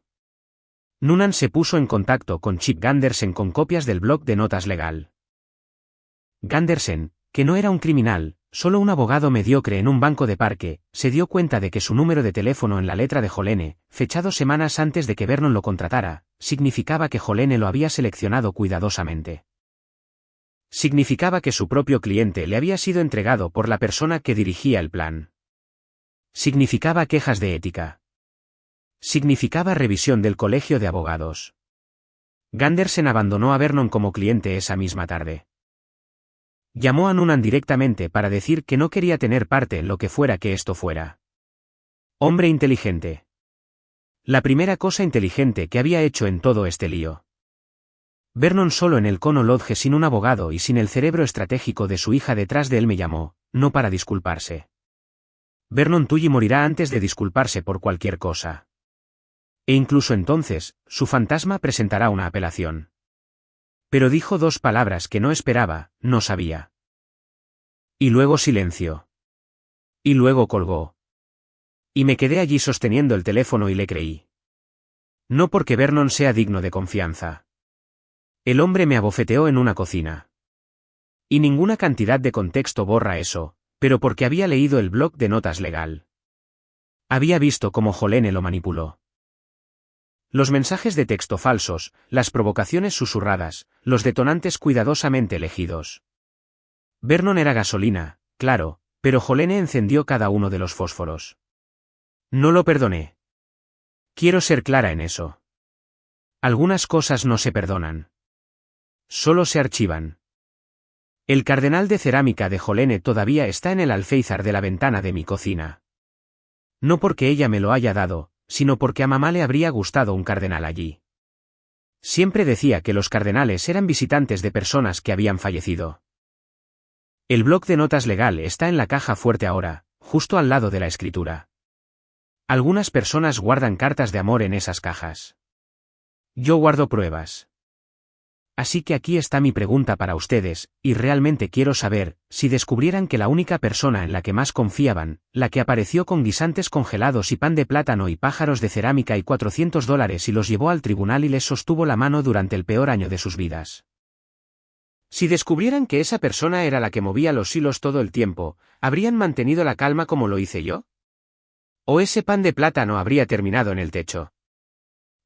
Noonan se puso en contacto con Chip Gandersen con copias del bloc de notas legal. Gandersen, que no era un criminal, solo un abogado mediocre en un banco de parque, se dio cuenta de que su número de teléfono en la letra de Jolene, fechado semanas antes de que Vernon lo contratara, significaba que Jolene lo había seleccionado cuidadosamente. Significaba que su propio cliente le había sido entregado por la persona que dirigía el plan. Significaba quejas de ética. Significaba revisión del colegio de abogados. Gandersen abandonó a Vernon como cliente esa misma tarde. Llamó a Noonan directamente para decir que no quería tener parte en lo que fuera que esto fuera. Hombre inteligente. La primera cosa inteligente que había hecho en todo este lío. Vernon solo en el Cono Lodge sin un abogado y sin el cerebro estratégico de su hija detrás de él me llamó, no para disculparse. Vernon Tully morirá antes de disculparse por cualquier cosa. E incluso entonces, su fantasma presentará una apelación. Pero dijo 2 palabras que no esperaba, no sabía. Y luego silencio. Y luego colgó. Y me quedé allí sosteniendo el teléfono y le creí. No porque Vernon sea digno de confianza. El hombre me abofeteó en una cocina. Y ninguna cantidad de contexto borra eso, pero porque había leído el bloc de notas legal. Había visto cómo Jolene lo manipuló. Los mensajes de texto falsos, las provocaciones susurradas, los detonantes cuidadosamente elegidos. Vernon era gasolina, claro, pero Jolene encendió cada uno de los fósforos. No lo perdoné. Quiero ser clara en eso. Algunas cosas no se perdonan. Solo se archivan. El cardenal de cerámica de Jolene todavía está en el alféizar de la ventana de mi cocina. No porque ella me lo haya dado, sino porque a mamá le habría gustado un cardenal allí. Siempre decía que los cardenales eran visitantes de personas que habían fallecido. El bloc de notas legal está en la caja fuerte ahora, justo al lado de la escritura. Algunas personas guardan cartas de amor en esas cajas. Yo guardo pruebas. Así que aquí está mi pregunta para ustedes, y realmente quiero saber, si descubrieran que la única persona en la que más confiaban, la que apareció con guisantes congelados y pan de plátano y pájaros de cerámica y $400 y los llevó al tribunal y les sostuvo la mano durante el peor año de sus vidas. Si descubrieran que esa persona era la que movía los hilos todo el tiempo, ¿habrían mantenido la calma como lo hice yo? ¿O ese pan de plátano habría terminado en el techo?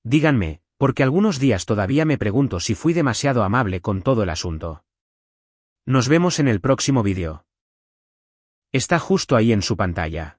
Díganme, porque algunos días todavía me pregunto si fui demasiado amable con todo el asunto. Nos vemos en el próximo vídeo. Está justo ahí en su pantalla.